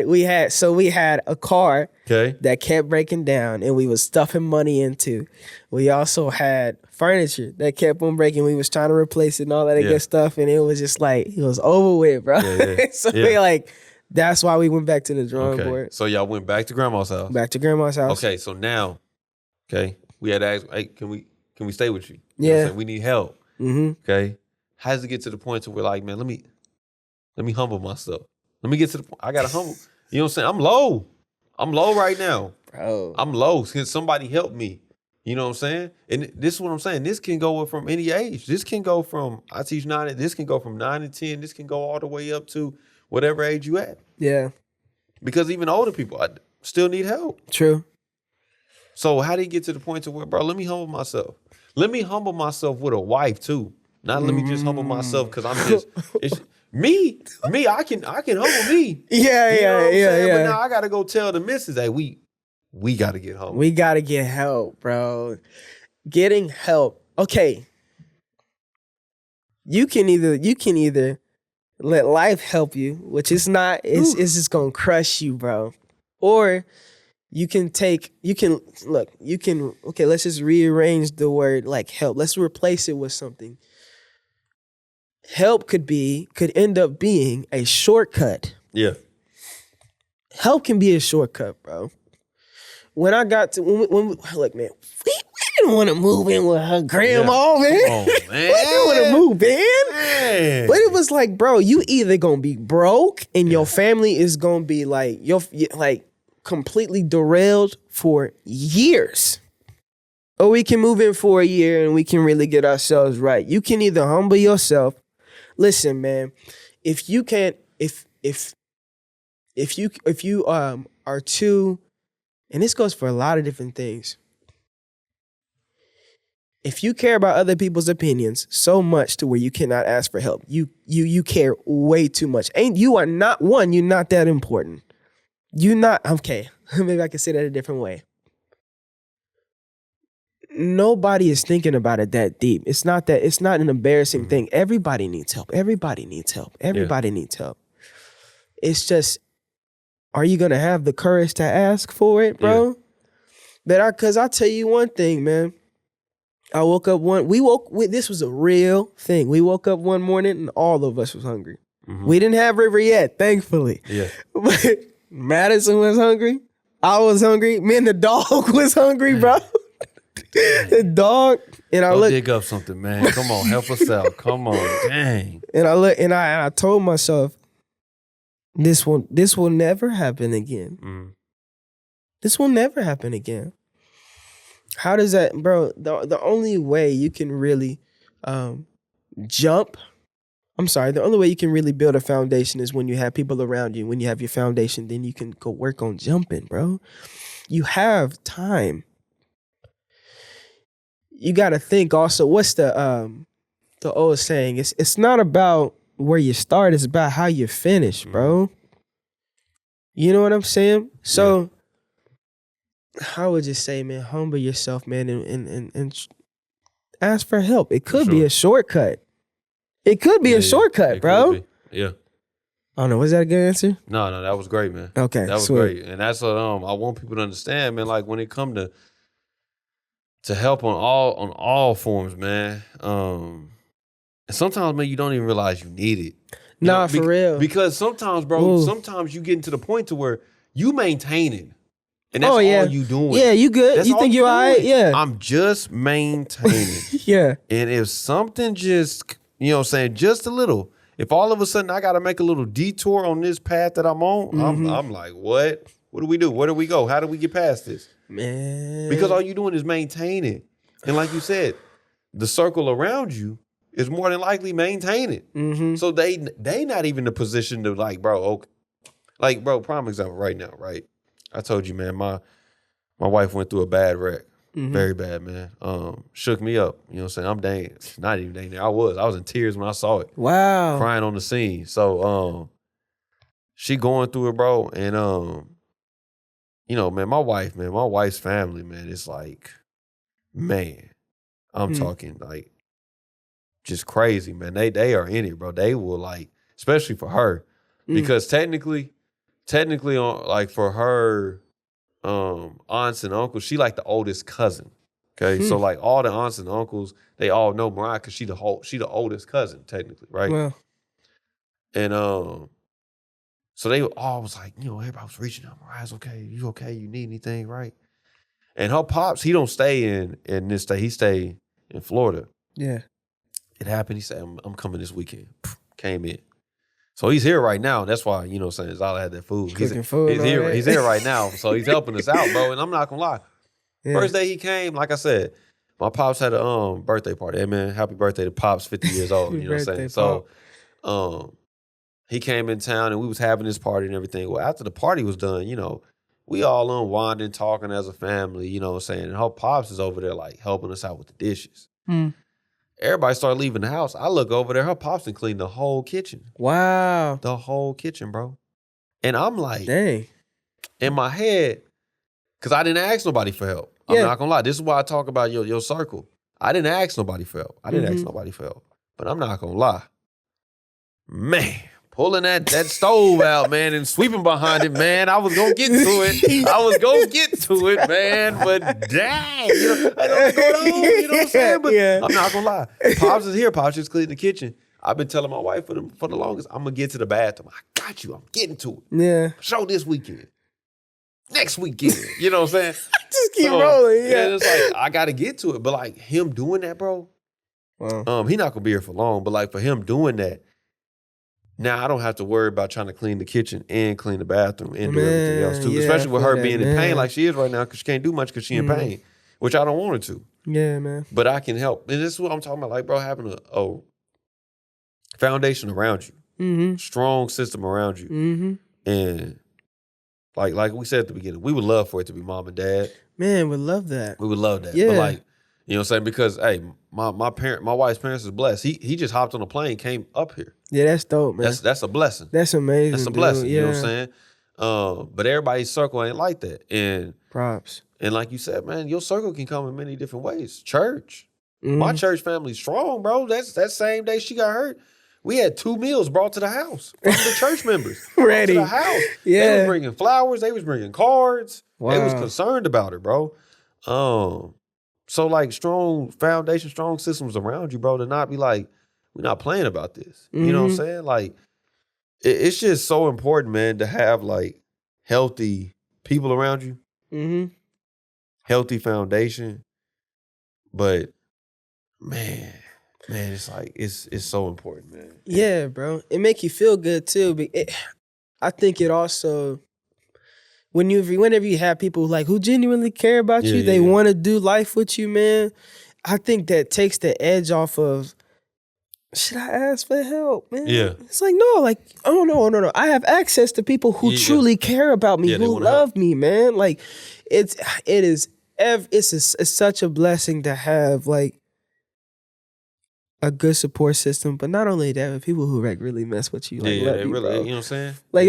a car that kept breaking down and we was stuffing money into. We also had furniture that kept on breaking. We was trying to replace it and all that good stuff, and it was just like, it was over with, bro. So we that's why we went back to the drawing board. So y'all went back to grandma's house? Back to grandma's house. Okay, so now, we had to ask, hey, can we stay with you? Yeah. We need help. Mm-hmm. Okay. How does it get to the point to where, like, man, let me humble myself. Let me get to the point. I gotta humble. You know what I'm saying? I'm low. I'm low right now. Bro. I'm low. Can somebody help me? You know what I'm saying? And this is what I'm saying. This can go from any age. This can go from, I teach 9, this can go from 9 to 10. This can go all the way up to whatever age you at. Yeah. Because even older people still need help. True. So how do you get to the point to where, bro, let me humble myself. Let me humble myself with a wife too. Not let me just humble myself because I'm just it's me. I can humble me. Yeah. But now I gotta go tell the missus, hey, we gotta get humble. We gotta get help, bro. Getting help. Okay. You can either let life help you, which is not, it's just gonna crush you, bro. Or let's just rearrange the word like help. Let's replace it with something. Help could end up being a shortcut. Yeah. Help can be a shortcut, bro. When I got to, look, man, we've didn't want to move in with her grandma, man. Oh, man. I didn't want to move in. Man. But it was like, bro, you either gonna be broke and your family is gonna be like completely derailed for years. Or we can move in for a year and we can really get ourselves right. You can either humble yourself. Listen, man, if you are too, and this goes for a lot of different things. If you care about other people's opinions so much to where you cannot ask for help, you care way too much. You're not that important. Okay, maybe I can say that a different way. Nobody is thinking about it that deep. It's not an embarrassing thing. Everybody needs help. Everybody needs help. It's just, are you gonna have the courage to ask for it, bro? Cause I'll tell you one thing, man. This was a real thing. We woke up one morning and all of us was hungry. We didn't have River yet, thankfully. Yeah. But Madison was hungry. I was hungry. Me and the dog was hungry, bro. The dog, and I looked. Dig up something, man. Come on, help us out. Come on, dang. And I look, and I told myself, this will never happen again. This will never happen again. How does that, bro? The only way you can really the only way you can really build a foundation is when you have people around you. When you have your foundation, then you can go work on jumping, bro. You have time. You got to think also, what's the old saying? It's not about where you start, it's about how you finish, bro. You know what I'm saying? So I would just say, man, humble yourself, man, and ask for help. It could be a shortcut. It could be a shortcut, bro. Yeah. I don't know. Was that a good answer? No, that was great, man. Okay, that was great, and that's what I want people to understand, man. Like when it come to help on all forms, man. And sometimes, man, you don't even realize you need it. For real. Because sometimes, bro, sometimes you get to the point to where you maintain it. And that's all you doing. Yeah, you good. That's you think you're all right? Yeah. I'm just maintaining. Yeah. And if something just, just a little, if all of a sudden I got to make a little detour on this path that I'm on, I'm like, what? What do we do? Where do we go? How do we get past this? Man. Because all you're doing is maintain it. And like you said, the circle around you is more than likely maintain it. So they not even in a position to like, bro, okay. Like, bro, prime example right now, right? I told you, man, my wife went through a bad wreck. Very bad, man. Shook me up. You know what I'm saying? Not even dang there. I was in tears when I saw it. Wow. Crying on the scene. So she going through it, bro. And man, my wife's family, man, it's like, man, I'm talking like just crazy, man. They are in it, bro. They will like, especially for her, because technically on like for her aunts and uncles, she like the oldest cousin. Okay. So like all the aunts and uncles, they all know Mariah because she the oldest cousin, technically, right? Wow. And so they all was like, everybody was reaching out, Mariah's okay, you okay, you need anything, right? And her pops, he don't stay in this state, he stay in Florida. Yeah. It happened, he said, I'm coming this weekend. Came in. So he's here right now. That's why, Zyler had that food. He's here right now. So he's helping us out, bro. And I'm not gonna lie. Yeah. First day he came, like I said, my pops had a birthday party. Hey man, happy birthday to Pops, 50 years old. You know what I'm saying? So he came in town and we was having this party and everything. Well, after the party was done, we all unwinding, talking as a family, you know what I'm saying? And her pops is over there like helping us out with the dishes. Everybody started leaving the house. I look over there, her pops done cleaned the whole kitchen. Wow. The whole kitchen, bro. And I'm like, dang. In my head, because I didn't ask nobody for help. I'm not gonna lie. This is why I talk about your circle. I didn't ask nobody for help. But I'm not gonna lie. Man, pulling that stove out, man, and sweeping behind it, man. I was gonna get to it. Man. But dang, I know what's going on, you know what I'm saying? But I'm not gonna lie. Pops is here. Pops just cleaned the kitchen. I've been telling my wife for the longest, I'm gonna get to the bathroom. I got you. I'm getting to it. Yeah. Show this weekend. next weekend. You know what I'm saying? Just keep rolling. Yeah, it's like I got to get to it. But like him doing that, bro. Wow. He not gonna be here for long. But like for him doing that, now I don't have to worry about trying to clean the kitchen and clean the bathroom and do everything else too. Yeah, Especially with her that, being in pain like she is right now because she can't do much because she in pain, which I don't want her to. Yeah, man. But I can help. And this is what I'm talking about. Like, bro, having a foundation around you, strong system around you. And like we said at the beginning, we would love for it to be mom and dad. Man, would love that. We would love that. Yeah. But like, you know what I'm saying? Because hey, my wife's parents is blessed. He just hopped on a plane, came up here. Yeah, that's dope, man. That's a blessing. That's amazing. That's a blessing. Dude. You know what I'm saying? But everybody's circle ain't like that. And props. And like you said, man, your circle can come in many different ways. Church. My church family's strong, bro. That same day she got hurt, we had 2 meals brought to the house from the church members. Ready. To the house. Yeah. They was bringing flowers. They was bringing cards. Wow. They was concerned about it, bro. So like strong foundation, strong systems around you, bro, to not be like, we're not playing about this. You know what I'm saying? Like, it's just so important, man, to have like healthy people around you. Healthy foundation. But man, it's like it's so important, man. Yeah, bro. It make you feel good too. But I think it also whenever you have people like who genuinely care about you, they want to do life with you, man. I think that takes the edge off of should I ask for help, man? Yeah. It's like no, like oh no. I have access to people who truly care about me, who love me, man. Like it's such a blessing to have like a good support system, but not only that, but people who like really mess with you. Like, they me, really, bro. you know what I'm saying? Like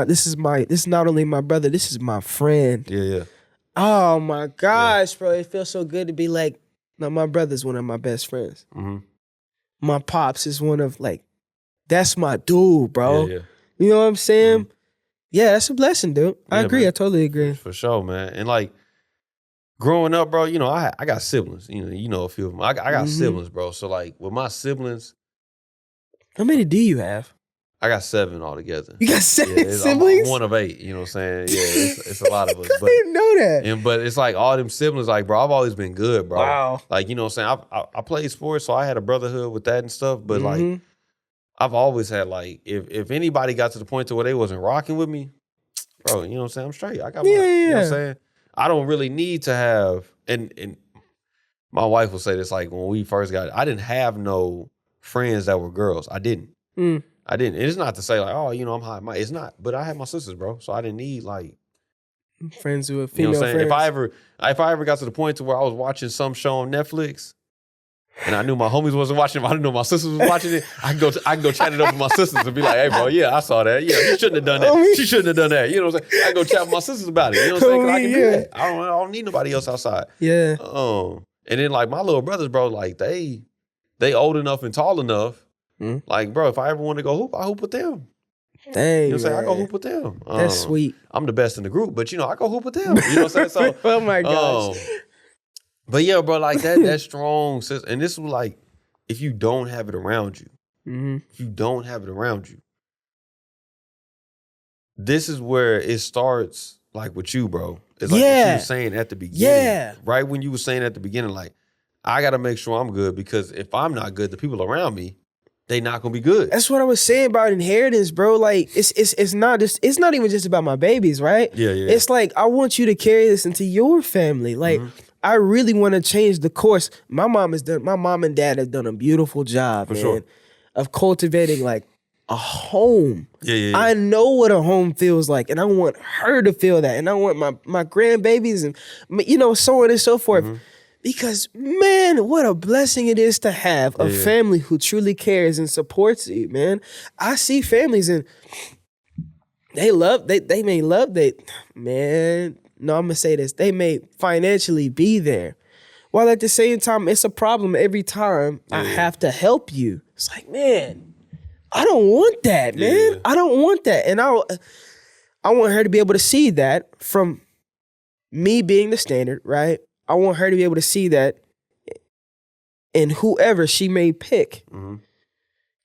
this is not only my brother, this is my friend. Yeah. Oh my gosh, bro. It feels so good to be like, no, my brother's one of my best friends. My pops is one of like, that's my dude, bro. Yeah. You know what I'm saying? Yeah, that's a blessing, dude. I agree. Man. I totally agree. For sure, man. And like growing up, bro, you know, I got siblings. You know a few of them. I got siblings, bro. So like with my siblings, how many do you have? I got 7 altogether. You got 7 siblings? I'm one of 8, you know what I'm saying? Yeah, it's a lot of us. I didn't know that. But it's like all them siblings, like, bro, I've always been good, bro. Wow. Like, you know what I'm saying? I played sports, so I had a brotherhood with that and stuff. But like, I've always had like, if anybody got to the point to where they wasn't rocking with me, bro, you know what I'm saying? I'm straight. I got my, you know what I'm saying? I don't really need to have, and my wife will say this, like when we first got it, I didn't have no friends that were girls. I didn't. I didn't. And it's not to say like, oh, you know, I'm high. It's not. But I had my sisters, bro. So I didn't need like friends with female you know what I'm saying? friends. If I ever got to the point to where I was watching some show on Netflix and I knew my homies wasn't watching it, I didn't know my sisters was watching it, I can go chat it up with my sisters and be like, hey bro, yeah, I saw that. Yeah, you shouldn't have done that. She shouldn't have done that. You know what I'm saying? I can go chat with my sisters about it. You know what I'm saying? 'Cause I can do that. I don't need nobody else outside. Yeah. And then like my little brothers, bro, like they old enough and tall enough. Like, bro, if I ever want to go hoop, I hoop with them. Dang, you know what I'm saying? I go hoop with them. That's sweet. I'm the best in the group, but you know, I go hoop with them. You know what I'm saying? So, oh my gosh. But yeah, bro, like that strong system. And this was like, if you don't have it around you, if you don't have it around you, this is where it starts like with you, bro. It's like what you were saying at the beginning. Yeah. Right when you were saying at the beginning, like, I got to make sure I'm good because if I'm not good, the people around me, they not gonna be good. That's what I was saying about inheritance, bro. Like it's not even just about my babies, right? Yeah. It's like I want you to carry this into your family. Like I really want to change the course. My mom and dad have done a beautiful job, man, of cultivating like a home. Yeah. I know what a home feels like, and I want her to feel that, and I want my grandbabies and you know so on and so forth. Because, man, what a blessing it is to have a family who truly cares and supports you, man. I see families and they may love that, man. No, I'm going to say this. They may financially be there. While at the same time, it's a problem every time I have to help you. It's like, man, I don't want that, man. I don't want that. And I want her to be able to see that from me being the standard, right? I want her to be able to see that in whoever she may pick.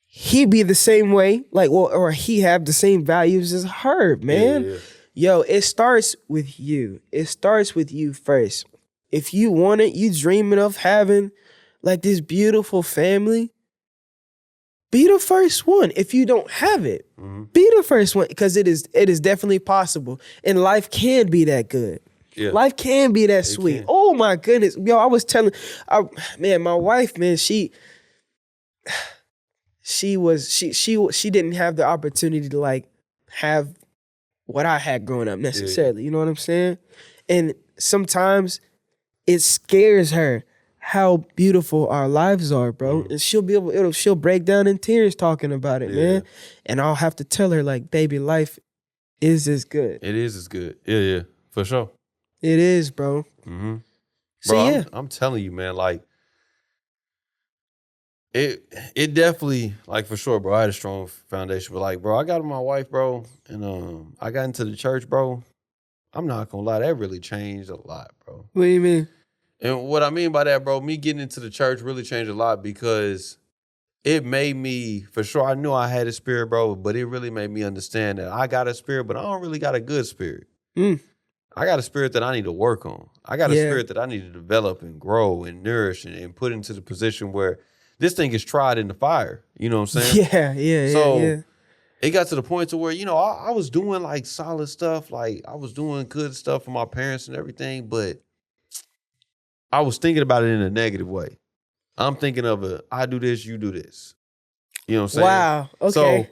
He be the same way, like, well, or he have the same values as her, man. Yo, it starts with you. It starts with you first. If you want it, you dreaming of having like this beautiful family, be the first one. If you don't have it, be the first one, because it is definitely possible. And life can be that good. Yeah. Life can be that sweet. Oh my goodness. Yo, I was telling, my wife, man, she didn't have the opportunity to like have what I had growing up necessarily. You know what I'm saying? And sometimes it scares her how beautiful our lives are, bro. And she'll break down in tears talking about it, man. And I'll have to tell her, like, baby, life is as good. It is as good. Yeah, for sure. It is, bro. So bro, I'm telling you, man, like, it definitely, like, for sure, bro, I had a strong foundation. But, like, bro, I got my wife, bro, and I got into the church, bro. I'm not gonna lie, that really changed a lot, bro. What do you mean? And what I mean by that, bro, me getting into the church really changed a lot, because it made me, for sure, I knew I had a spirit, bro, but it really made me understand that I got a spirit, but I don't really got a good spirit. I got a spirit that I need to work on. I got a spirit that I need to develop and grow and nourish and put into the position where this thing is tried in the fire. You know what I'm saying? Yeah. It got to the point to where, you know, I was doing like solid stuff. Like I was doing good stuff for my parents and everything, but I was thinking about it in a negative way. I'm thinking of I do this, you do this. You know what I'm saying? Wow. Okay. So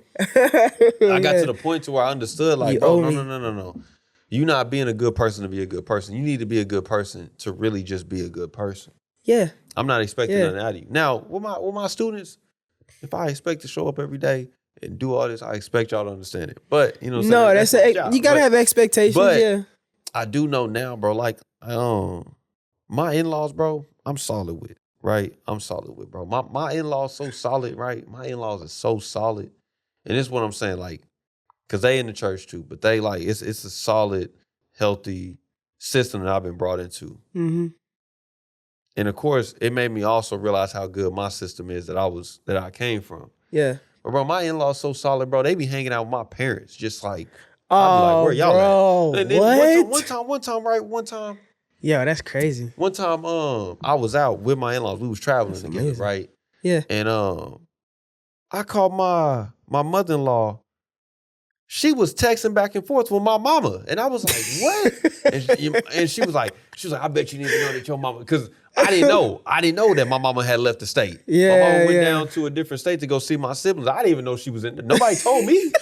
I got to the point to where I understood, like, bro, no. You're not being a good person to be a good person. You need to be a good person to really just be a good person. Yeah. I'm not expecting nothing out of you. Now, with my students, if I expect to show up every day and do all this, I expect y'all to understand it. But, you know what I'm saying? You got to have expectations, but I do know now, bro, like, my in-laws, bro, I'm solid with, right? I'm solid with, bro. My in-laws so solid, right? My in-laws are so solid. And this is what I'm saying, like, because they in the church too, but they like, it's a solid, healthy system that I've been brought into. And of course, it made me also realize how good my system is that I came from. Yeah. But bro, my in-laws so solid, bro. They be hanging out with my parents, just like, I'd be like, where y'all at? And then one time. Yeah, that's crazy. One time, I was out with my in-laws. We was traveling together, right? Yeah. And I called my mother-in-law. She was texting back and forth with my mama. And I was like, what? and she was like, I bet you need to know that your mama, because I didn't know that my mama had left the state. Yeah, my mama went down to a different state to go see my siblings. I didn't even know she was in there. Nobody told me.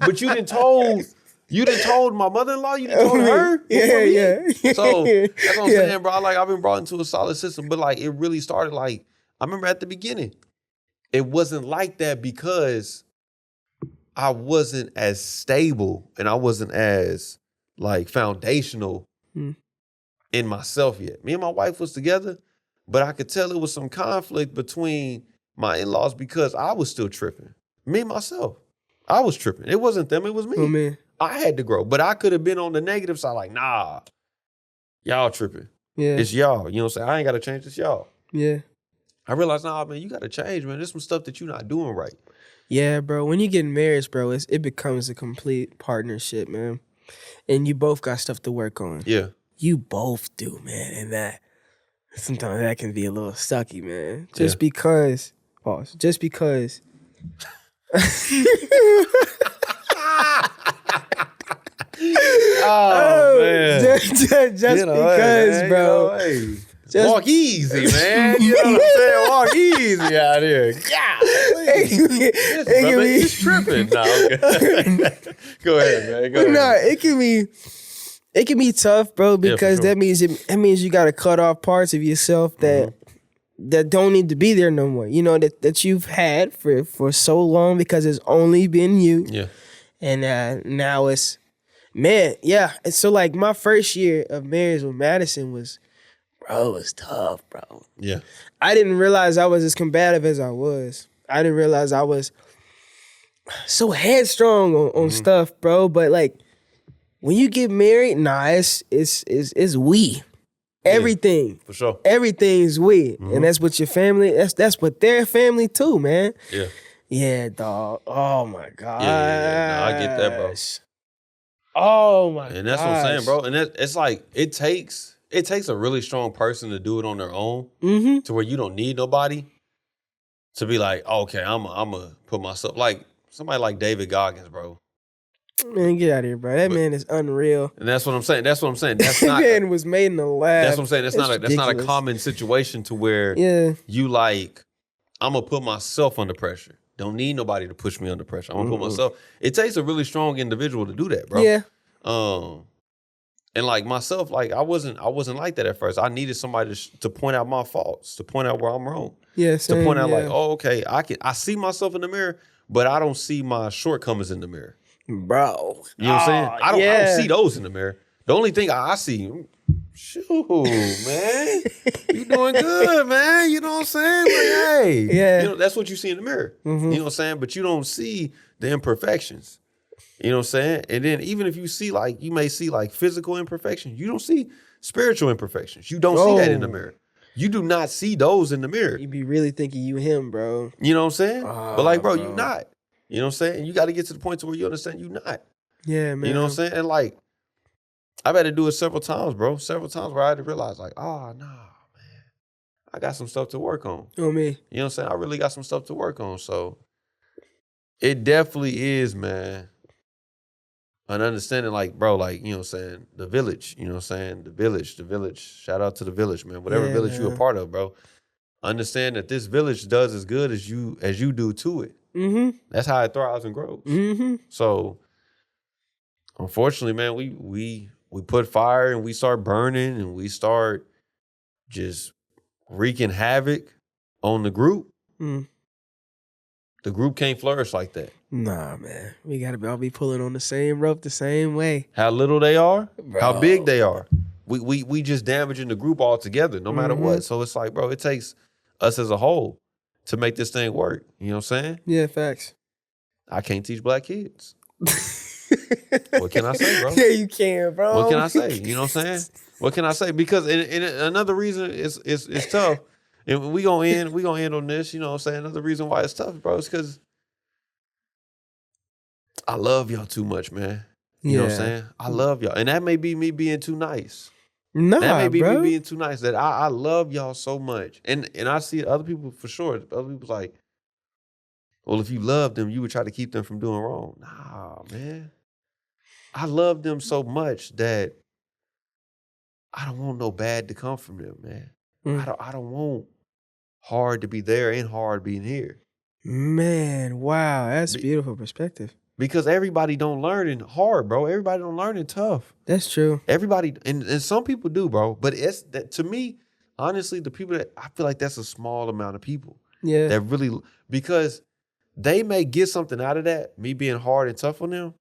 But you didn't told my mother-in-law, you didn't told her. Yeah. So that's what I'm saying, bro. Like, I've been brought into a solid system, but like, it really started, like, I remember at the beginning, it wasn't like that because I wasn't as stable and I wasn't as like foundational in myself yet. Me and my wife was together, but I could tell it was some conflict between my in-laws because I was still tripping. Me, myself, I was tripping. It wasn't them, it was me. Oh, man. I had to grow, but I could have been on the negative side, like, nah, y'all tripping. Yeah. It's y'all. You know what I'm saying? I ain't got to change, it's y'all. Yeah. I realized, nah, man, you got to change, man. There's some stuff that you're not doing right. Yeah, bro. When you get married, bro, it becomes a complete partnership, man. And you both got stuff to work on. Yeah. You both do, man. And that, sometimes that can be a little sucky, man. Just because. Oh, man. Just because, bro. Walk easy, man. You know what I'm saying? Walk easy out here. Yeah. It's tripping. No, okay. Go ahead, man. No, it can be tough, bro, because that means you got to cut off parts of yourself that don't need to be there no more. You know, that you've had for so long because it's only been you. Yeah. And now it's, man, yeah. And so like my first year of marriage with Madison was tough, bro. Yeah. I didn't realize I was as combative as I was. I didn't realize I was so headstrong on stuff, bro. But like when you get married, it's we. Everything. For sure. Everything's we. And that's what your family, that's what their family too, man. Yeah. Yeah, dog. Oh my God. Yeah. No, I get that, bro. Oh my god. And that's what I'm saying, bro. And it's like it takes a really strong person to do it on their own, to where you don't need nobody to be like, okay, I'm gonna put myself like somebody like David Goggins, bro. Man, get out of here, bro. That man is unreal. And that's what I'm saying. That's not. That man was made in the lab. That's what I'm saying. That's not a common situation to where you like, I'm gonna put myself under pressure. Don't need nobody to push me under pressure. I'm gonna put myself. It takes a really strong individual to do that, bro. Yeah. And like myself, like I wasn't like that at first. I needed somebody to point out my faults, to point out where I'm wrong. Yeah. To point out like, oh, okay, I see myself in the mirror, but I don't see my shortcomings in the mirror. Bro. You know what I'm saying? I don't see those in the mirror. The only thing I see, shoot, man, you doing good, man. You know what I'm saying? Like, hey, you know, that's what you see in the mirror. You know what I'm saying? But you don't see the imperfections. You know what I'm saying? And then even if you see like, you may see like physical imperfections, you don't see spiritual imperfections. You don't see that in the mirror. You do not see those in the mirror. You be really thinking you him, bro. You know what I'm saying? But like, bro, you not. You know what I'm saying? You got to get to the point to where you understand you not. Yeah, man. You know what I'm saying? And like, I've had to do it several times, bro. Several times where I had to realize like, oh, nah, man. I got some stuff to work on. Oh, me. You know what I'm saying? I really got some stuff to work on. So it definitely is, man, an understanding like, bro, like, you know what I'm saying? The village, you know what I'm saying? The village. Shout out to the village, man. Whatever village you're a part of, bro. Understand that this village does as good as you do to it. That's how it thrives and grows. So unfortunately, man, we put fire and we start burning and we start just wreaking havoc on the group. The group can't flourish like that. Nah, man. We gotta all be pulling on the same rope the same way. How little they are, bro. How big they are. We just damaging the group altogether, no matter what. So it's like, bro, it takes us as a whole to make this thing work. You know what I'm saying? Yeah, facts. I can't teach black kids. What can I say, bro? Yeah, you can, bro. What can I say? You know what I'm saying? What can I say? Because and another reason it's tough. And we gonna end on this, you know what I'm saying? Another reason why it's tough, bro, is because I love y'all too much, man. You know what I'm saying? I love y'all. And that may be me being too nice. Nah, that may be bro. me being too nice. That I love y'all so much. And I see other people for sure. Other people's like, well, if you love them, you would try to keep them from doing wrong. Nah, man. I love them so much that I don't want no bad to come from them, man. I don't want hard to be there and hard being here. Man, wow, that's a beautiful perspective. Because everybody don't learn in hard, bro. Everybody don't learn in tough. That's true. Everybody, and some people do, bro. But it's that, to me, honestly, the people that I feel like that's a small amount of people. Yeah. That really, because they may get something out of that, me being hard and tough on them,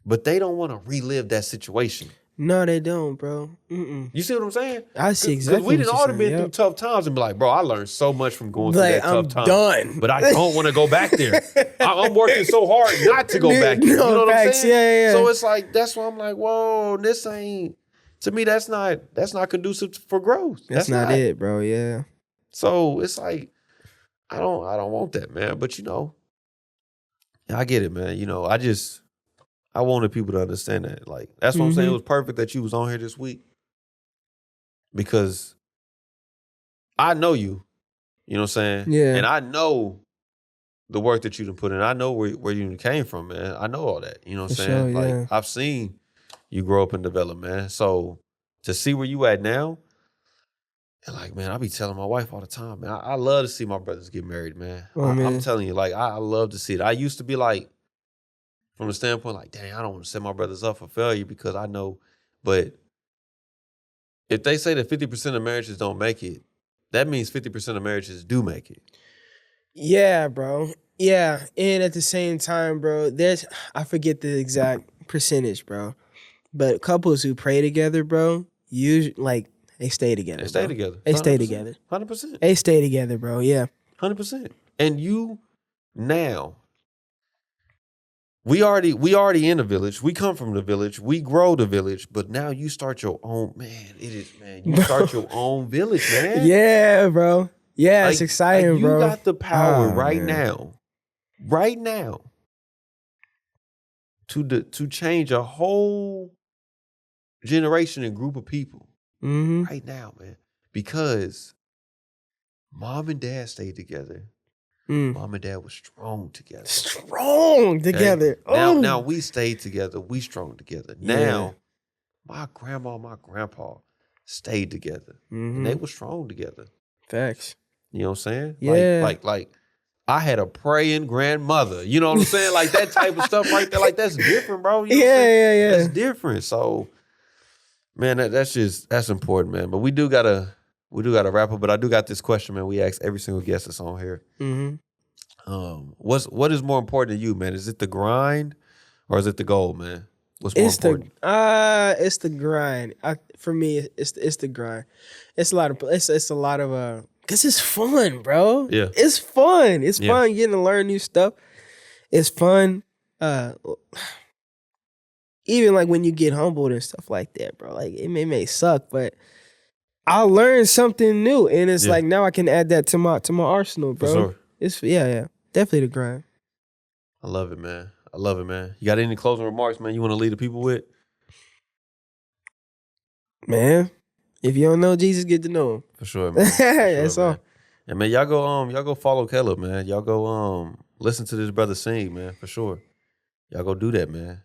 but they don't want to relive that situation. No, they don't, bro. You see what I'm saying? I see exactly. Because we done all been through tough times and be like, bro, I learned so much from going through that tough time. I'm done. But I don't want to go back there. I'm working so hard not to go back there. You know what I'm saying? Yeah. So it's like, that's why I'm like, whoa, this ain't, to me, that's not conducive for growth. That's not it, bro. Yeah. So it's like, I don't want that, man. But you know, I get it, man. You know, I wanted people to understand that. Like, that's what I'm saying. It was perfect that you was on here this week. Because I know you. You know what I'm saying? Yeah. And I know the work that you done put in. I know where you came from, man. I know all that. You know what I'm saying? Sure, like, I've seen you grow up and develop, man. So to see where you at now, and like, man, I be telling my wife all the time, man, I love to see my brothers get married, man. I'm telling you, like, I love to see it. I used to be like, from the standpoint, like, dang, I don't want to set my brothers up for failure because I know, but if they say that 50% of marriages don't make it, that means 50% of marriages do make it. Yeah, bro. Yeah. And at the same time, bro, I forget the exact percentage, bro. But couples who pray together, bro, usually, like, they stay together. They stay together. They stay together. 100%. They stay together, bro. Yeah. 100%. And you now, we already in the village. We come from the village. We grow the village. But now you start your own, you start your own village, man. Yeah, bro. Yeah, like, it's exciting, like bro. You got the power now, to change a whole generation and group of people right now, man. Because mom and dad stayed together. Mom and dad was strong together. Strong together. Okay? Now we stayed together. We strong together. Now, my grandma, my grandpa stayed together. And they were strong together. Facts. You know what I'm saying? Yeah. Like I had a praying grandmother. You know what I'm saying? Like that type of stuff right there. Like that's different, bro. You know what I'm saying? Yeah. That's different. So, man, that's important, man. But we do gotta wrap up. But I do got this question, man. We ask every single guest that's on here. What is more important to you, man? Is it the grind or is it the goal, man? What's more important? It's the grind. For me, it's the grind. It's a lot of cause it's fun, bro. Yeah, it's fun. It's fun getting to learn new stuff. It's fun. Even like when you get humbled and stuff like that, bro. Like it may suck, but I learned something new, and it's like now I can add that to my arsenal, bro. For sure. It's definitely the grind. I love it, man. You got any closing remarks, man? You want to lead the people with? Man, if you don't know Jesus, get to know him. For sure, man. That's all. And man, y'all go follow Caleb, man. Y'all go listen to this brother sing, man, for sure. Y'all go do that, man.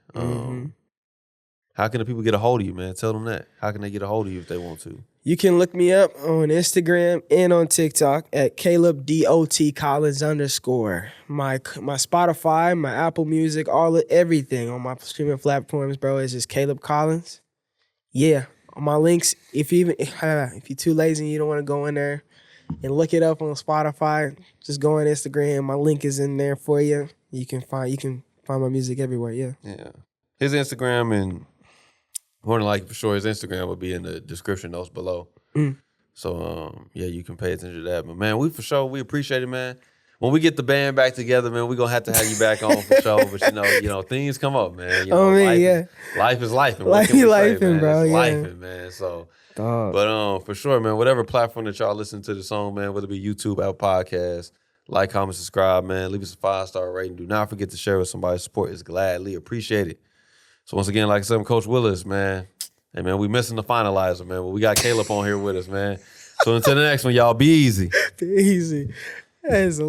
How can the people get a hold of you, man? Tell them that. How can they get a hold of you if they want to? You can look me up on Instagram and on TikTok at Caleb DOT Collins _. My Spotify, my Apple Music, everything on my streaming platforms, bro, is just Caleb Collins. Yeah, on my links. If you're too lazy and you don't want to go in there and look it up on Spotify, just go on Instagram. My link is in there for you. You can find my music everywhere. Yeah. His Instagram and more than likely, for sure, his Instagram will be in the description notes below. So, you can pay attention to that. But, man, we appreciate it, man. When we get the band back together, man, we're going to have you back on for sure. But, you know, things come up, man. You know, life is life. Life is life, bro. It's life, man. So, but for sure, man, whatever platform that y'all listen to the song, man, whether it be YouTube, Apple Podcasts, like, comment, subscribe, man. Leave us a 5-star rating. Do not forget to share with somebody. Support is gladly appreciated. So once again, like I said, Coach Williz, man. Hey, man, we missing the finalizer, man. But we got Caleb on here with us, man. So until the next one, y'all, be easy. Be easy. That is a